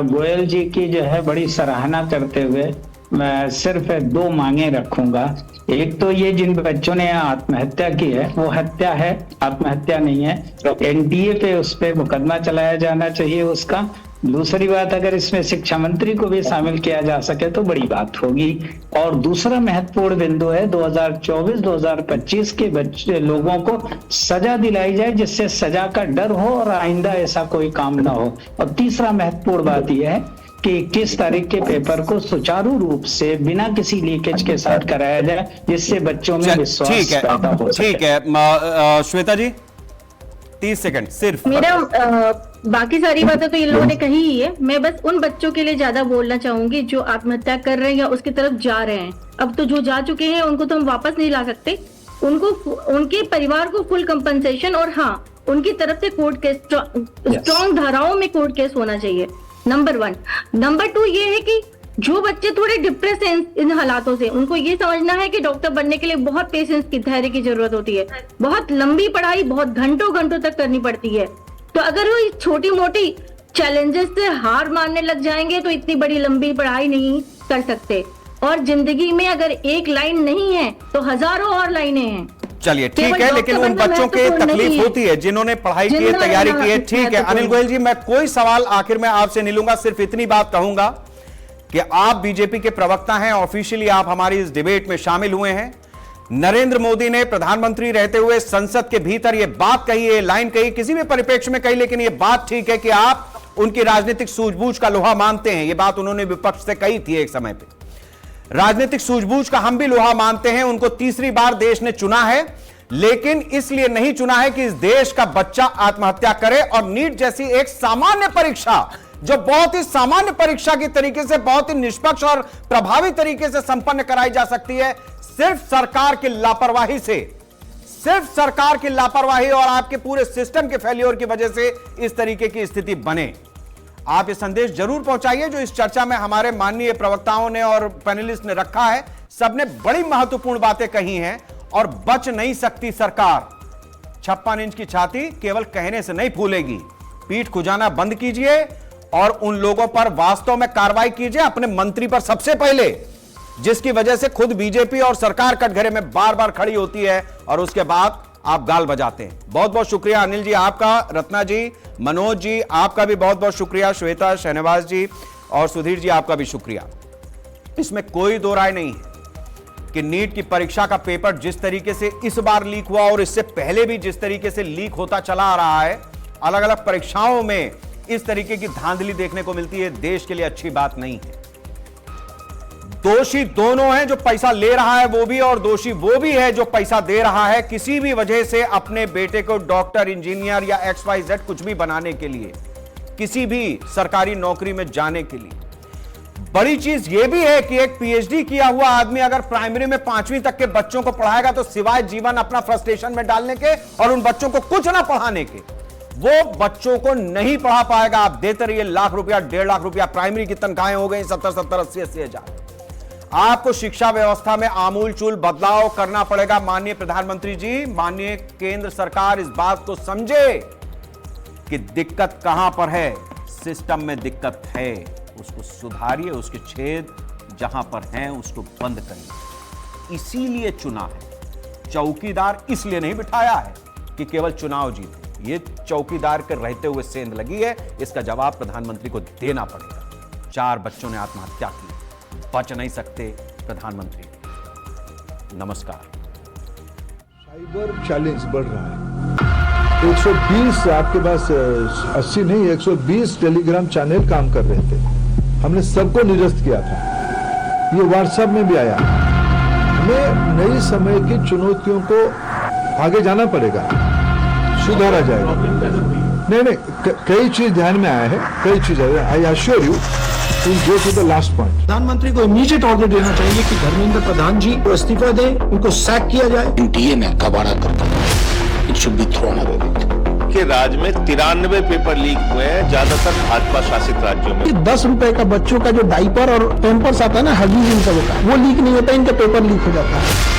गोयल जी की जो है बड़ी सराहना करते हुए मैं सिर्फ 2 मांगे रखूंगा। एक तो ये जिन बच्चों ने आत्महत्या की है वो हत्या है, आत्महत्या नहीं है, तो एनडीए पे उस पे मुकदमा चलाया जाना चाहिए उसका। दूसरी बात, अगर इसमें शिक्षा मंत्री को भी शामिल किया जा सके तो बड़ी बात होगी। और दूसरा महत्वपूर्ण बिंदु है 2024-2025 के बच्चे लोगों को सजा दिलाई जाए जिससे सजा का डर हो और आइंदा ऐसा कोई काम ना हो। और तीसरा महत्वपूर्ण बात यह है कि 21 तारीख के पेपर को सुचारू रूप से बिना किसी लीकेज के साथ कराया जाए जिससे बच्चों में विश्वास पैदा हो सके। ठीक है श्वेता जी, 30 सेकंड सिर्फ। मेरा बाकी सारी बातें तो इन लोगों ने कही ही है। मैं बस उन बच्चों के लिए ज्यादा बोलना चाहूंगी जो आत्महत्या कर रहे हैं या उसकी तरफ जा रहे हैं। अब तो जो जा चुके हैं उनको तो हम वापस नहीं ला सकते। उनको, उनके परिवार को फुल कंपनसेशन और हाँ, उनकी तरफ से कोर्ट केस, स्ट्रॉन्ग धाराओं में कोर्ट केस होना चाहिए, नंबर 1। नंबर 2 ये है कि जो बच्चे थोड़े डिप्रेस हैं इन हालातों से, उनको ये समझना है कि डॉक्टर बनने के लिए बहुत पेशेंस की, धैर्य की जरूरत होती है। बहुत लंबी पढ़ाई बहुत घंटों तक करनी पड़ती है। तो अगर वो छोटी मोटी चैलेंजेस से हार मानने लग जाएंगे तो इतनी बड़ी लंबी पढ़ाई नहीं कर सकते। और जिंदगी में अगर एक लाइन नहीं है तो हजारों और लाइनें हैं। चलिए ठीक है, लेकिन उन बच्चों के तकलीफ होती है जिन्होंने पढ़ाई की है, तैयारी की है। ठीक है अनिल गोयल जी, मैं कोई सवाल आखिर में आपसे नहीं लूंगा, सिर्फ इतनी बात कहूंगा कि आप बीजेपी के प्रवक्ता हैं, ऑफिशियली आप हमारी इस डिबेट में शामिल हुए हैं। नरेंद्र मोदी ने प्रधानमंत्री रहते हुए संसद के भीतर यह बात कही है, लाइन कही, किसी भी परिप्रेक्ष्य में कही, लेकिन यह बात ठीक है कि आप उनकी राजनीतिक सूझबूझ का लोहा मानते हैं। यह बात उन्होंने विपक्ष से कही थी एक समय पे। राजनीतिक सूझबूझ का हम भी लोहा मानते हैं। उनको तीसरी बार देश ने चुना है, लेकिन इसलिए नहीं चुना है कि इस देश का बच्चा आत्महत्या करे। और नीट जैसी एक सामान्य परीक्षा, जो बहुत ही सामान्य परीक्षा की तरीके से बहुत ही निष्पक्ष और प्रभावी तरीके से संपन्न कराई जा सकती है, सिर्फ सरकार की लापरवाही से, सिर्फ सरकार की लापरवाही और आपके पूरे सिस्टम के फेलियर की वजह से इस तरीके की स्थिति बने। आप ये संदेश जरूर पहुंचाइए जो इस चर्चा में हमारे माननीय प्रवक्ताओं ने और पैनलिस्ट ने रखा है। सबने बड़ी महत्वपूर्ण बातें कही हैं और बच नहीं सकती सरकार। 56 इंच की छाती केवल कहने से नहीं फूलेगी। पीठ खुजाना बंद कीजिए और उन लोगों पर वास्तव में कार्रवाई कीजिए, अपने मंत्री पर सबसे पहले, जिसकी वजह से खुद बीजेपी और सरकार कटघरे में बार बार खड़ी होती है और उसके बाद आप गाल बजाते हैं। बहुत बहुत शुक्रिया अनिल जी आपका, रत्ना जी, मनोज जी आपका भी बहुत बहुत शुक्रिया, श्वेता, शहनवाज जी और सुधीर जी आपका भी शुक्रिया। इसमें कोई दो राय नहीं है कि नीट की परीक्षा का पेपर जिस तरीके से इस बार लीक हुआ और इससे पहले भी जिस तरीके से लीक होता चला आ रहा है, अलग अलग परीक्षाओं में इस तरीके की धांधली देखने को मिलती है, देश के लिए अच्छी बात नहीं है। दोषी दोनों हैं, जो पैसा ले रहा है वो भी और दोषी वो भी है जो पैसा दे रहा है किसी भी वजह से अपने बेटे को डॉक्टर, इंजीनियर या XYZ कुछ भी बनाने के लिए, किसी भी सरकारी नौकरी में जाने के लिए। बड़ी चीज यह भी है कि एक PhD किया हुआ आदमी अगर प्राइमरी में 5वीं तक के बच्चों को पढ़ाएगा तो सिवाय जीवन अपना फ्रस्ट्रेशन में डालने के और उन बच्चों को कुछ ना पढ़ाने के, वो बच्चों को नहीं पढ़ा पाएगा। आप देते रहिए लाख रुपया, 1.5 लाख रुपया, प्राइमरी की तनख्वाहें हो गई 70-70, 80-80 हजार। आपको शिक्षा व्यवस्था में आमूलचूल बदलाव करना पड़ेगा। माननीय प्रधानमंत्री जी, माननीय केंद्र सरकार इस बात को समझे कि दिक्कत कहां पर है, सिस्टम में दिक्कत है, उसको सुधारिए, उसके छेद जहां पर हैं उसको बंद करिए। इसीलिए चुना है, चौकीदार इसलिए नहीं बिठाया है कि केवल चुनाव जीते। ये चौकीदार के रहते हुए सेंध लगी है, इसका जवाब प्रधानमंत्री को देना पड़ेगा। 4 बच्चों ने आत्महत्या की, बच नहीं सकते प्रधानमंत्री। नमस्कार। साइबर चैलेंज बढ़ रहा है। 120 आपके पास 80 नहीं 120 टेलीग्राम चैनल काम कर रहे थे। हमने सबको निरस्त किया था। ये व्हाट्सएप में भी आया। हमें नई समय की चुनौतियों को आगे जाना पड़ेगा, सुधारा जाएगा। नहीं, कई चीज ध्यान में आया है, कई चीज I assure you. Go to the last point. प्रधानमंत्री को इमीडिएट ऑर्डर देना चाहिए कि धर्मेंद्र प्रधान जी को इस्तीफा दें, उनको सैक किया जाए। एनटीए ने कबाड़ा करता है, it should be thrown away. के राज्य में 93 पेपर लीक हुए हैं, ज्यादातर भाजपा शासित राज्यों में। 10 रुपए का बच्चों का जो डाइपर और पैम्पर्स आता है ना, हगीज इन सबों का, वो लीक नहीं होता, इनका पेपर लीक हो जाता है।